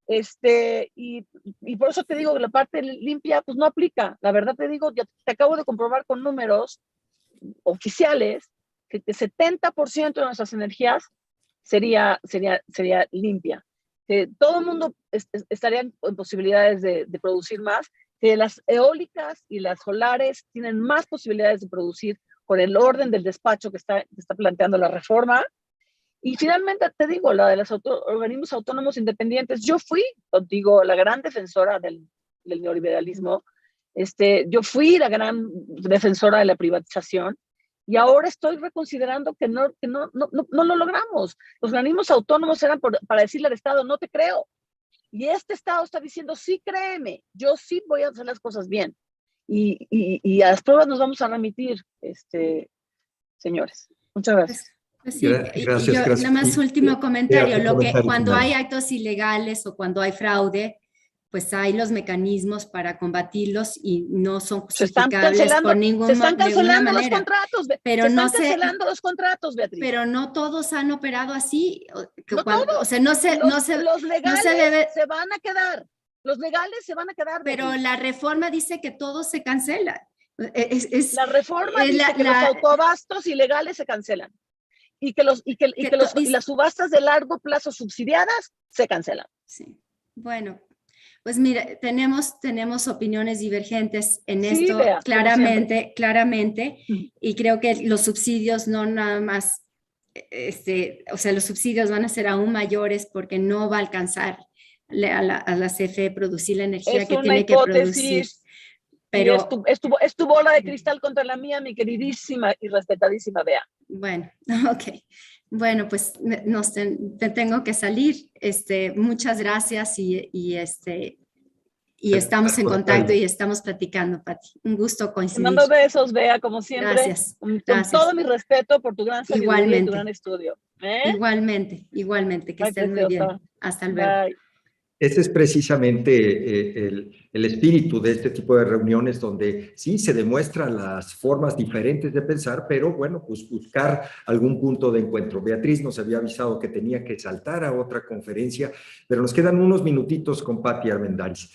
Y por eso te digo que la parte limpia pues no aplica. La verdad te digo, ya te acabo de comprobar con números oficiales que el 70% de nuestras energías sería limpia, que todo el mundo estaría en posibilidades de producir más, que las eólicas y las solares tienen más posibilidades de producir con el orden del despacho que está planteando la reforma. Y finalmente te digo, la de los organismos autónomos independientes, yo fui contigo la gran defensora del neoliberalismo, yo fui la gran defensora de la privatización, y ahora estoy reconsiderando que no lo logramos. Los organismos autónomos eran para decirle al Estado, no te creo. Y este Estado está diciendo, sí, créeme, yo sí voy a hacer las cosas bien. y a las pruebas nos vamos a remitir, señores. Muchas gracias. Pues sí, Gracias, yo gracias. nada más último comentario, cuando final. hay actos ilegales o cuando hay fraude, pues hay los mecanismos para combatirlos y no son justificables por se están de ninguna cancelando los manera. contratos, Pero se están cancelando los contratos, Beatriz. Pero no todos han operado así. No todos. O sea, los legales no se debe, se van a quedar. Los legales se van a quedar. Pero Beatriz. la reforma dice que todo se cancela. La reforma dice que los autoabastos ilegales se cancelan y que las subastas de largo plazo subsidiadas se cancelan. Sí. Bueno, pues mira, tenemos opiniones divergentes en esto, Bea, claramente, y creo que los subsidios no nada más, o sea, los subsidios van a ser aún mayores porque no va a alcanzar a la CFE producir la energía que tiene que producir. Pero es tu bola de cristal contra la mía, mi queridísima y respetadísima Bea. Bueno, ok. Bueno, pues te tengo que salir. Muchas gracias y estamos en contacto y estamos platicando, Pati. Un gusto coincidir. Te mando besos, Bea, como siempre. Gracias. Con todo mi respeto por tu gran sabiduría y tu gran estudio. Igualmente. Que estés muy bien. Hasta luego. Bye. Ese es precisamente el espíritu de este tipo de reuniones donde sí se demuestran las formas diferentes de pensar, pero bueno, pues buscar algún punto de encuentro. Beatriz nos había avisado que tenía que saltar a otra conferencia, pero nos quedan unos minutitos con Pati Armendáriz.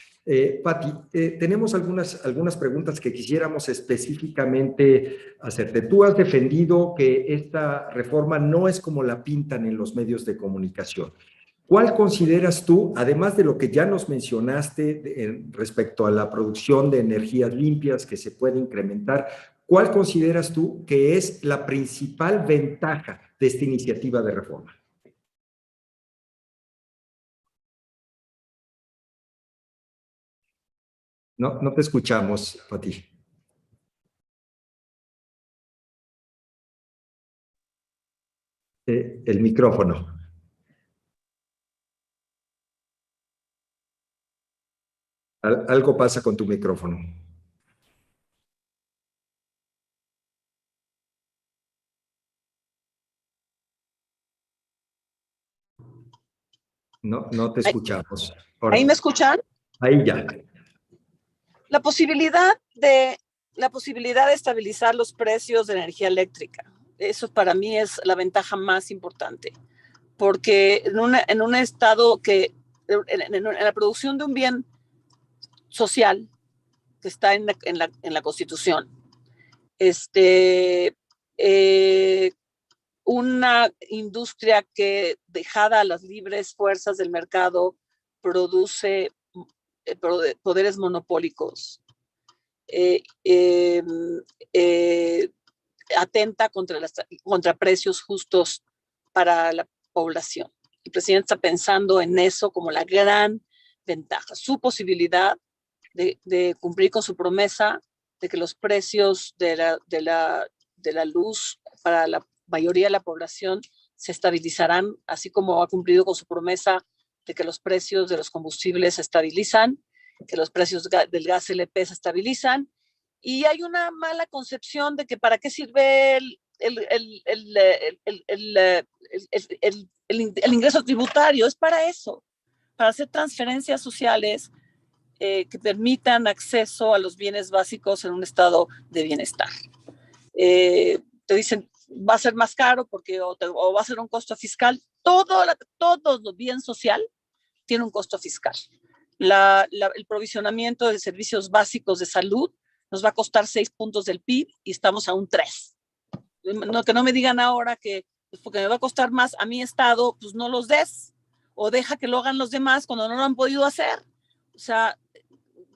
Pati, tenemos algunas preguntas que quisiéramos específicamente hacerte. Tú has defendido que esta reforma no es como la pintan en los medios de comunicación. ¿Cuál consideras tú, además de lo que ya nos mencionaste respecto a la producción de energías limpias que se puede incrementar, cuál consideras tú que es la principal ventaja de esta iniciativa de reforma? No te escuchamos, Pati. El micrófono. Algo pasa con tu micrófono. No te escuchamos. Ahora, ¿ahí me escuchan? Ahí ya. La posibilidad de estabilizar los precios de energía eléctrica. Eso para mí es la ventaja más importante. Porque en un estado que, en la producción de un bien social que está en la Constitución, una industria que, dejada a las libres fuerzas del mercado, produce poderes monopólicos, atenta contra precios justos para la población. El presidente está pensando en eso como la gran ventaja, su posibilidad de cumplir con su promesa de que los precios de la luz para la mayoría de la población se estabilizarán, así como ha cumplido con su promesa de que los precios de los combustibles se estabilizan, que los precios del gas LP se estabilizan. Y hay una mala concepción de que para qué sirve el ingreso tributario. Es para eso, para hacer transferencias sociales que permitan acceso a los bienes básicos en un estado de bienestar. Te dicen, va a ser más caro porque o va a ser un costo fiscal. Todo lo bien social tiene un costo fiscal. El provisionamiento de servicios básicos de salud nos va a costar 6 puntos del PIB y estamos a un 3. Que no me digan ahora que pues porque me va a costar más a mi estado, pues no los des o deja que lo hagan los demás cuando no lo han podido hacer. O sea,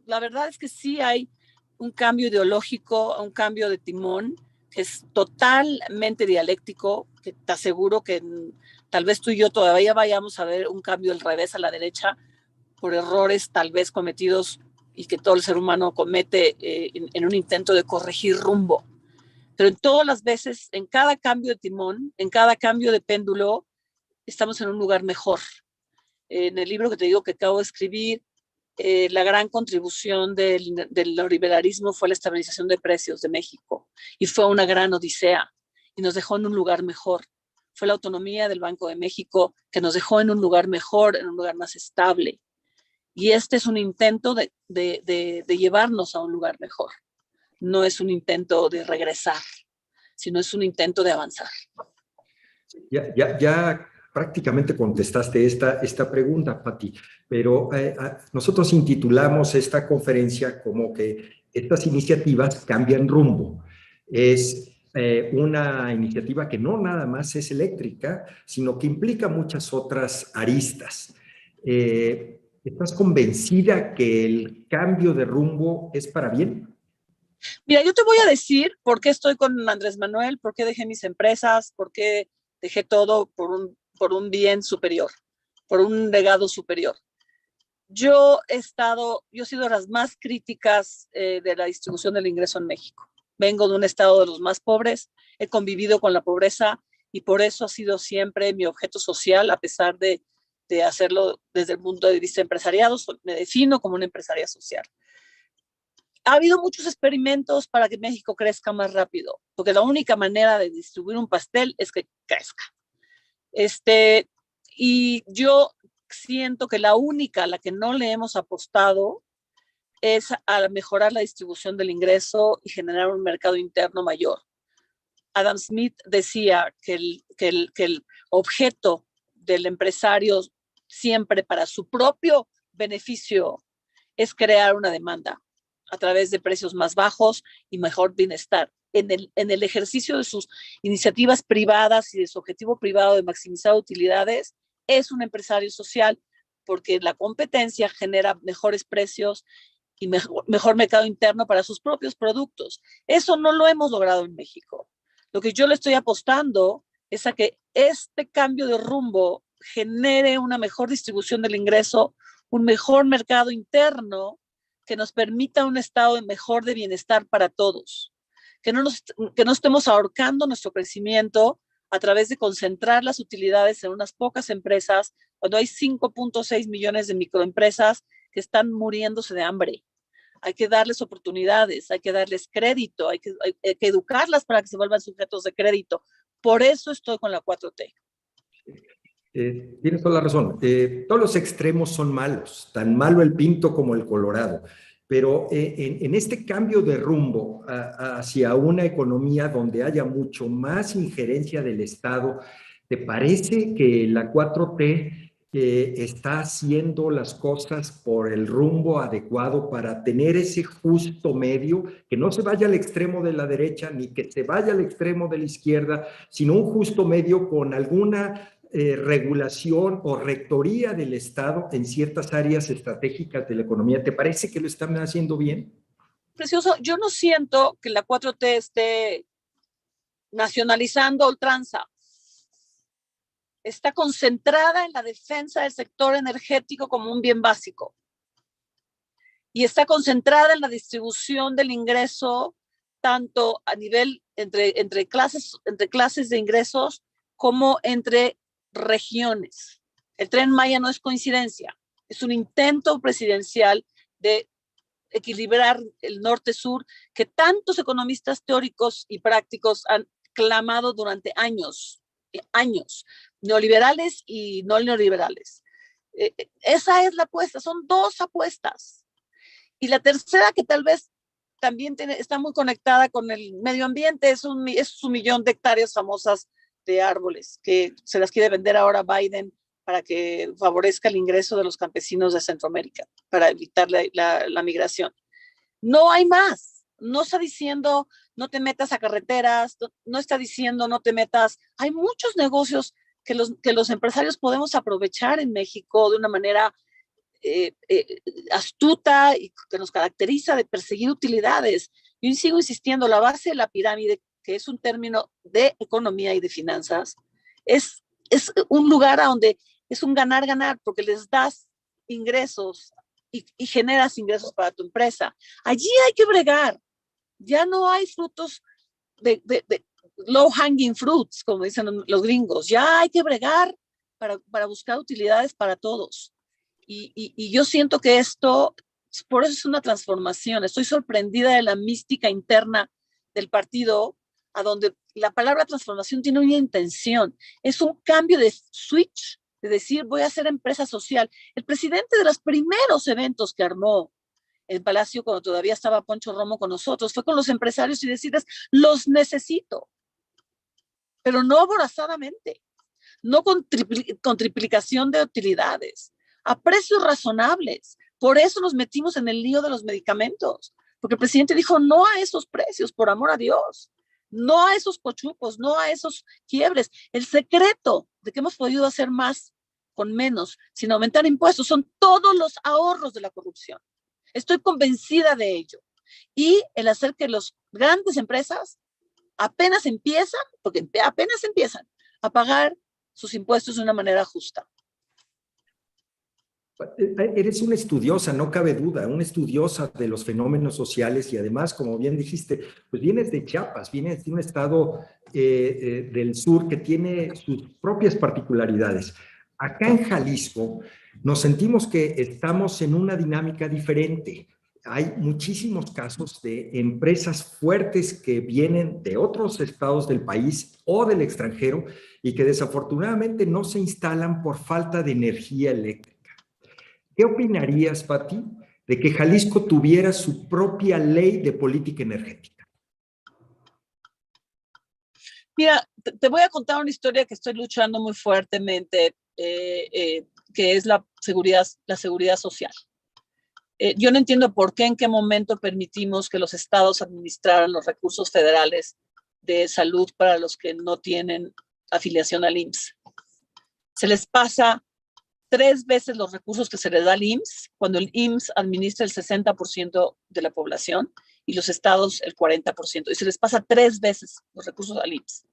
la verdad es que sí hay un cambio ideológico, un cambio de timón que es totalmente dialéctico, que te aseguro que tal vez tú y yo todavía vayamos a ver un cambio al revés, a la derecha, por errores tal vez cometidos y que todo el ser humano comete en un intento de corregir rumbo. Pero en todas las veces, en cada cambio de timón, en cada cambio de péndulo, estamos en un lugar mejor. En el libro que te digo que acabo de escribir, la gran contribución del neoliberalismo fue la estabilización de precios de México y fue una gran odisea y nos dejó en un lugar mejor. Fue la autonomía del Banco de México que nos dejó en un lugar mejor, en un lugar más estable. Y este es un intento de llevarnos a un lugar mejor. No es un intento de regresar, sino es un intento de avanzar. Ya prácticamente contestaste esta pregunta, Pati, pero nosotros intitulamos esta conferencia como que estas iniciativas cambian rumbo. Es una iniciativa que no nada más es eléctrica, sino que implica muchas otras aristas. ¿Estás convencida que el cambio de rumbo es para bien? Mira, yo te voy a decir por qué estoy con Andrés Manuel, por qué dejé mis empresas, por qué dejé todo por un bien superior, por un legado superior. Yo he sido de las más críticas de la distribución del ingreso en México. Vengo de un estado de los más pobres, he convivido con la pobreza y por eso ha sido siempre mi objeto social, a pesar de hacerlo desde el punto de vista empresarial. Me defino como una empresaria social. Ha habido muchos experimentos para que México crezca más rápido, porque la única manera de distribuir un pastel es que crezca. Y yo siento que la única a la que no le hemos apostado es a mejorar la distribución del ingreso y generar un mercado interno mayor. Adam Smith decía que el objeto del empresario siempre para su propio beneficio es crear una demanda a través de precios más bajos y mejor bienestar. En el ejercicio de sus iniciativas privadas y de su objetivo privado de maximizar utilidades, es un empresario social porque la competencia genera mejores precios y mejor mercado interno para sus propios productos. Eso no lo hemos logrado en México. Lo que yo le estoy apostando es a que este cambio de rumbo genere una mejor distribución del ingreso, un mejor mercado interno que nos permita un estado mejor de bienestar para todos. Que no estemos ahorcando nuestro crecimiento a través de concentrar las utilidades en unas pocas empresas, cuando hay 5.6 millones de microempresas que están muriéndose de hambre. Hay que darles oportunidades, hay que darles crédito, hay que educarlas para que se vuelvan sujetos de crédito. Por eso estoy con la 4T. Tienes toda la razón. Todos los extremos son malos, tan malo el Pinto como el Colorado. Pero en este cambio de rumbo hacia una economía donde haya mucho más injerencia del Estado, ¿te parece que la 4T está haciendo las cosas por el rumbo adecuado para tener ese justo medio, que no se vaya al extremo de la derecha ni que se vaya al extremo de la izquierda, sino un justo medio con alguna regulación o rectoría del Estado en ciertas áreas estratégicas de la economía? ¿Te parece que lo están haciendo bien? Precioso, yo no siento que la 4T esté nacionalizando a ultranza. Está concentrada en la defensa del sector energético como un bien básico. Y está concentrada en la distribución del ingreso, tanto a nivel entre clases de ingresos como entre regiones. El Tren Maya no es coincidencia, es un intento presidencial de equilibrar el norte-sur que tantos economistas teóricos y prácticos han clamado durante años, neoliberales y no neoliberales. Esa es la apuesta, son dos apuestas. Y la tercera, que tal vez también está muy conectada con el medio ambiente, es un millón de hectáreas famosas de árboles que se las quiere vender ahora Biden para que favorezca el ingreso de los campesinos de Centroamérica, para evitar la migración. No hay más. No está diciendo no te metas a carreteras, no está diciendo no te metas. Hay muchos negocios que los empresarios podemos aprovechar en México de una manera astuta y que nos caracteriza de perseguir utilidades. Yo sigo insistiendo, la base de la pirámide, que es un término de economía y de finanzas, es un lugar a donde es un ganar-ganar, porque les das ingresos y generas ingresos para tu empresa. Allí hay que bregar. Ya no hay frutos de low hanging fruits, como dicen los gringos. Ya hay que bregar para buscar utilidades para todos. y yo siento que esto, por eso es una transformación. Estoy sorprendida de la mística interna del partido, a donde la palabra transformación tiene una intención. Es un cambio de switch, de decir, voy a hacer empresa social. El presidente de los primeros eventos que armó el Palacio, cuando todavía estaba Poncho Romo con nosotros, fue con los empresarios y decirles, los necesito, pero no aborazadamente, no con triplicación de utilidades, a precios razonables. Por eso nos metimos en el lío de los medicamentos, porque el presidente dijo no a esos precios, por amor a Dios, no a esos cochupos, no a esos quiebres. El secreto de que hemos podido hacer más con menos, sin aumentar impuestos, son todos los ahorros de la corrupción. Estoy convencida de ello. Y el hacer que las grandes empresas apenas empiezan, porque apenas empiezan a pagar sus impuestos de una manera justa. Eres una estudiosa, no cabe duda, una estudiosa de los fenómenos sociales y además, como bien dijiste, pues vienes de Chiapas, vienes de un estado del sur que tiene sus propias particularidades. Acá en Jalisco nos sentimos que estamos en una dinámica diferente. Hay muchísimos casos de empresas fuertes que vienen de otros estados del país o del extranjero y que desafortunadamente no se instalan por falta de energía eléctrica. ¿Qué opinarías, Pati, de que Jalisco tuviera su propia ley de política energética? Mira, te voy a contar una historia que estoy luchando muy fuertemente, que es la seguridad social. Yo no entiendo por qué, en qué momento permitimos que los estados administraran los recursos federales de salud para los que no tienen afiliación al IMSS. Se les pasa 3 veces los recursos que se les da al IMSS, cuando el IMSS administra el 60% de la población y los estados el 40%. Y se les pasa 3 veces los recursos al IMSS.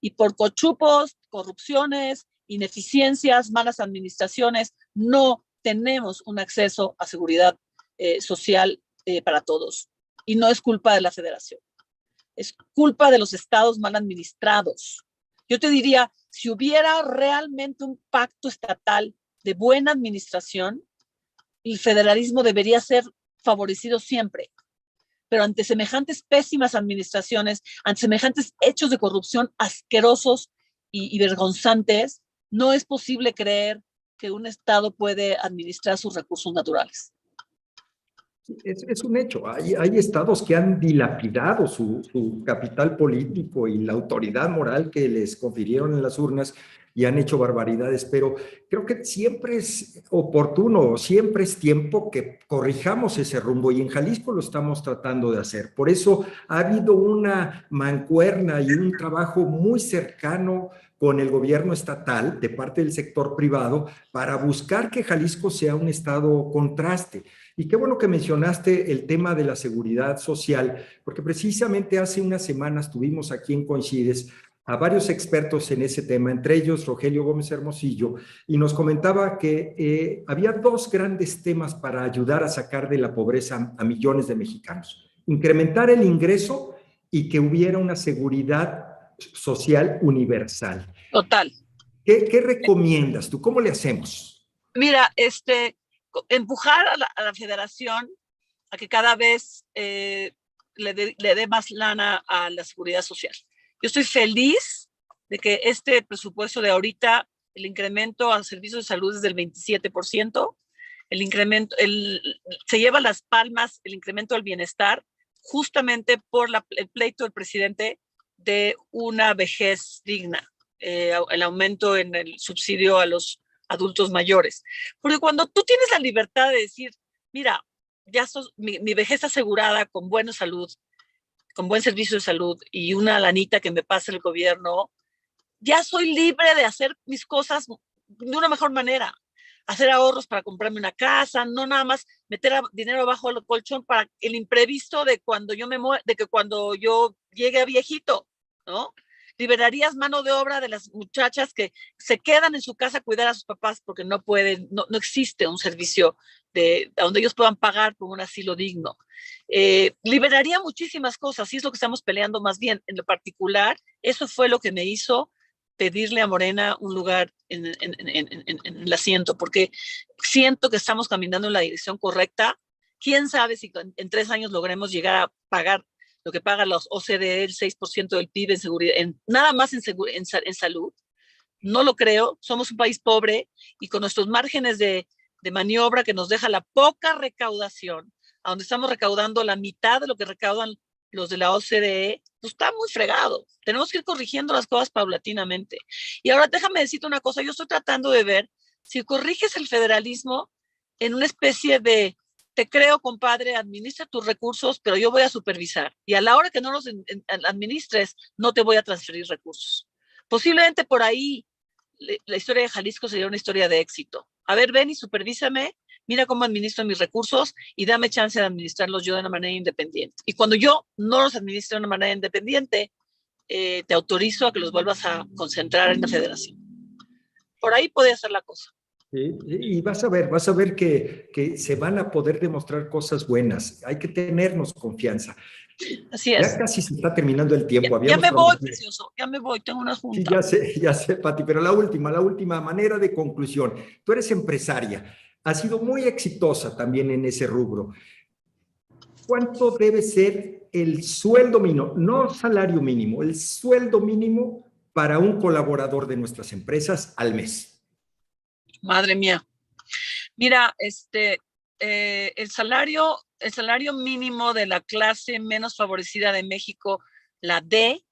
Y por cochupos, corrupciones, ineficiencias, malas administraciones, no tenemos un acceso a seguridad social para todos. Y no es culpa de la federación. Es culpa de los estados mal administrados. Yo te diría, si hubiera realmente un pacto estatal de buena administración, el federalismo debería ser favorecido siempre. Pero ante semejantes pésimas administraciones, ante semejantes hechos de corrupción asquerosos y vergonzantes, no es posible creer que un Estado puede administrar sus recursos naturales. Es un hecho. Hay estados que han dilapidado su capital político y la autoridad moral que les confirieron en las urnas y han hecho barbaridades, pero creo que siempre es oportuno, siempre es tiempo que corrijamos ese rumbo y en Jalisco lo estamos tratando de hacer. Por eso ha habido una mancuerna y un trabajo muy cercano con el gobierno estatal de parte del sector privado para buscar que Jalisco sea un estado contraste. Y qué bueno que mencionaste el tema de la seguridad social, porque precisamente hace unas semanas tuvimos aquí en Coincides a varios expertos en ese tema, entre ellos Rogelio Gómez Hermosillo, y nos comentaba que había 2 grandes temas para ayudar a sacar de la pobreza a millones de mexicanos. Incrementar el ingreso y que hubiera una seguridad social universal. Total. ¿Qué recomiendas tú? ¿Cómo le hacemos? Mira, empujar a la federación a que cada vez le dé más lana a la seguridad social. Yo estoy feliz de que este presupuesto de ahorita, el incremento a servicios de salud es del 27%, el incremento, se lleva las palmas el incremento al bienestar, justamente por el pleito del presidente de una vejez digna, el aumento en el subsidio a los adultos mayores. Porque cuando tú tienes la libertad de decir, mira, ya mi vejez asegurada con buena salud, con buen servicio de salud y una lanita que me pase el gobierno, ya soy libre de hacer mis cosas de una mejor manera. Hacer ahorros para comprarme una casa, no nada más meter dinero bajo el colchón para el imprevisto de cuando yo de que cuando yo llegue a viejito, ¿no? Liberarías mano de obra de las muchachas que se quedan en su casa a cuidar a sus papás porque no pueden, no existe un servicio donde ellos puedan pagar por un asilo digno. Liberaría muchísimas cosas y es lo que estamos peleando más bien. En lo particular, eso fue lo que me hizo pedirle a Morena un lugar en el asiento, porque siento que estamos caminando en la dirección correcta. ¿Quién sabe si en 3 años logremos llegar a pagar lo que paga los OCDE, el 6% del PIB en seguridad, nada más en salud? No lo creo. Somos un país pobre y con nuestros márgenes de maniobra que nos deja la poca recaudación, a donde estamos recaudando la mitad de lo que recaudan los de la OCDE, pues está muy fregado. Tenemos que ir corrigiendo las cosas paulatinamente. Y ahora déjame decirte una cosa, yo estoy tratando de ver si corriges el federalismo en una especie de, te creo, compadre, administra tus recursos, pero yo voy a supervisar. Y a la hora que no los administres, no te voy a transferir recursos. Posiblemente por ahí la historia de Jalisco sería una historia de éxito. A ver, ven y supervísame, mira cómo administro mis recursos y dame chance de administrarlos yo de una manera independiente. Y cuando yo no los administre de una manera independiente, te autorizo a que los vuelvas a concentrar en la federación. Por ahí puede ser la cosa. Sí, y vas a ver que se van a poder demostrar cosas buenas. Hay que tenernos confianza. Así es. Ya casi se está terminando el tiempo. Ya me voy, precioso, ya me voy, tengo una junta. Sí, ya sé, Pati, pero la última manera de conclusión. Tú eres empresaria, has sido muy exitosa también en ese rubro. ¿Cuánto debe ser el sueldo mínimo, no salario mínimo, el sueldo mínimo para un colaborador de nuestras empresas al mes? Madre mía. Mira, el salario mínimo de la clase menos favorecida de México, la D,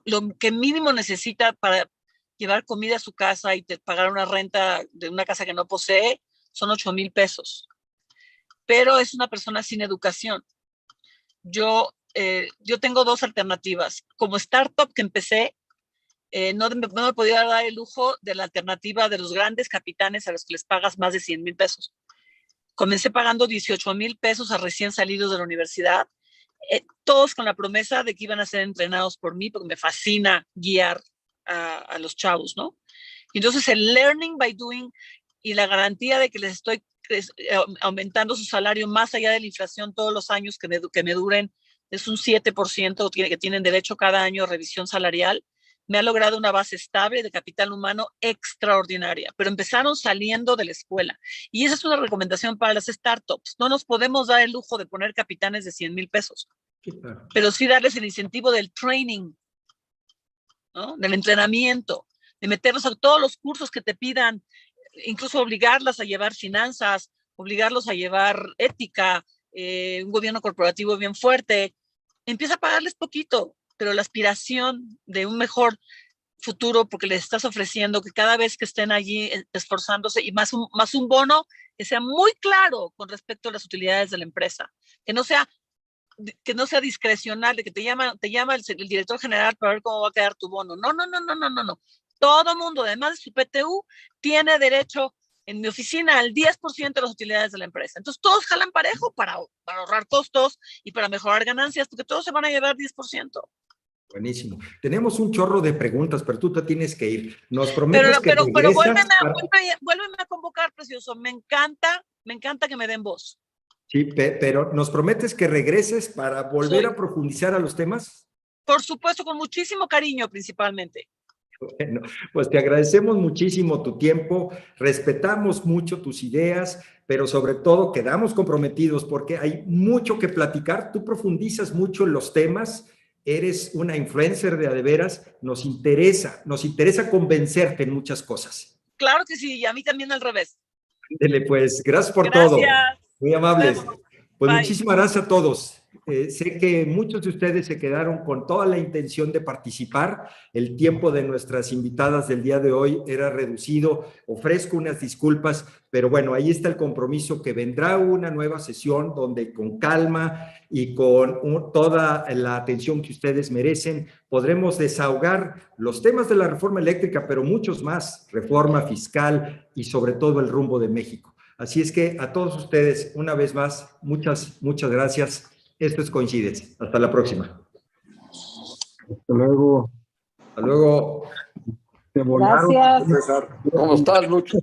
lo que mínimo necesita para llevar comida a su casa y pagar una renta de una casa que no posee, son 8,000 pesos. Pero es una persona sin educación. Yo tengo 2 alternativas. Como startup que empecé, no me podía dar el lujo de la alternativa de los grandes capitanes a los que les pagas más de 100,000 pesos. Comencé pagando 18,000 pesos a recién salidos de la universidad, todos con la promesa de que iban a ser entrenados por mí, porque me fascina guiar a los chavos, ¿no? Y entonces el learning by doing y la garantía de que les estoy aumentando su salario más allá de la inflación todos los años que me duren, es un 7% que tienen derecho cada año a revisión salarial, me ha logrado una base estable de capital humano extraordinaria, pero empezaron saliendo de la escuela. Y esa es una recomendación para las startups. No nos podemos dar el lujo de poner capitanes de 100,000 pesos, pero sí darles el incentivo del training, ¿no? Del entrenamiento, de meterlos a todos los cursos que te pidan, incluso obligarlas a llevar finanzas, obligarlos a llevar ética, un gobierno corporativo bien fuerte. Empieza a pagarles poquito, pero la aspiración de un mejor futuro, porque les estás ofreciendo que cada vez que estén allí esforzándose y más un bono que sea muy claro con respecto a las utilidades de la empresa, que no sea discrecional, de que te llama el director general para ver cómo va a quedar tu bono. No. Todo mundo, además de su PTU, tiene derecho en mi oficina al 10% de las utilidades de la empresa. Entonces todos jalan parejo para ahorrar costos y para mejorar ganancias, porque todos se van a llevar 10%. Buenísimo. Tenemos un chorro de preguntas, pero tú te tienes que ir. Nos prometes pero vuélveme a convocar, precioso. Me encanta que me den voz. Sí, pero ¿nos prometes que regreses para volver a profundizar a los temas? Por supuesto, con muchísimo cariño principalmente. Bueno, pues te agradecemos muchísimo tu tiempo, respetamos mucho tus ideas, pero sobre todo quedamos comprometidos porque hay mucho que platicar. Tú profundizas mucho en los temas, eres una influencer de a veras, nos interesa convencerte en muchas cosas. Claro que sí, y a mí también al revés. Dele, pues, gracias por todo. Muy amables. Pues Bye. muchísimas gracias a todos. Sé que muchos de ustedes se quedaron con toda la intención de participar. El tiempo de nuestras invitadas del día de hoy era reducido. Ofrezco unas disculpas, pero bueno, ahí está el compromiso que vendrá una nueva sesión donde con calma y con toda la atención que ustedes merecen podremos desahogar los temas de la reforma eléctrica, pero muchos más, reforma fiscal y sobre todo el rumbo de México. Así es que a todos ustedes, una vez más, muchas gracias. Esto es Coincides. Hasta la próxima. Hasta luego. Hasta luego. Te volaron. Gracias. ¿Cómo estás, Lucho?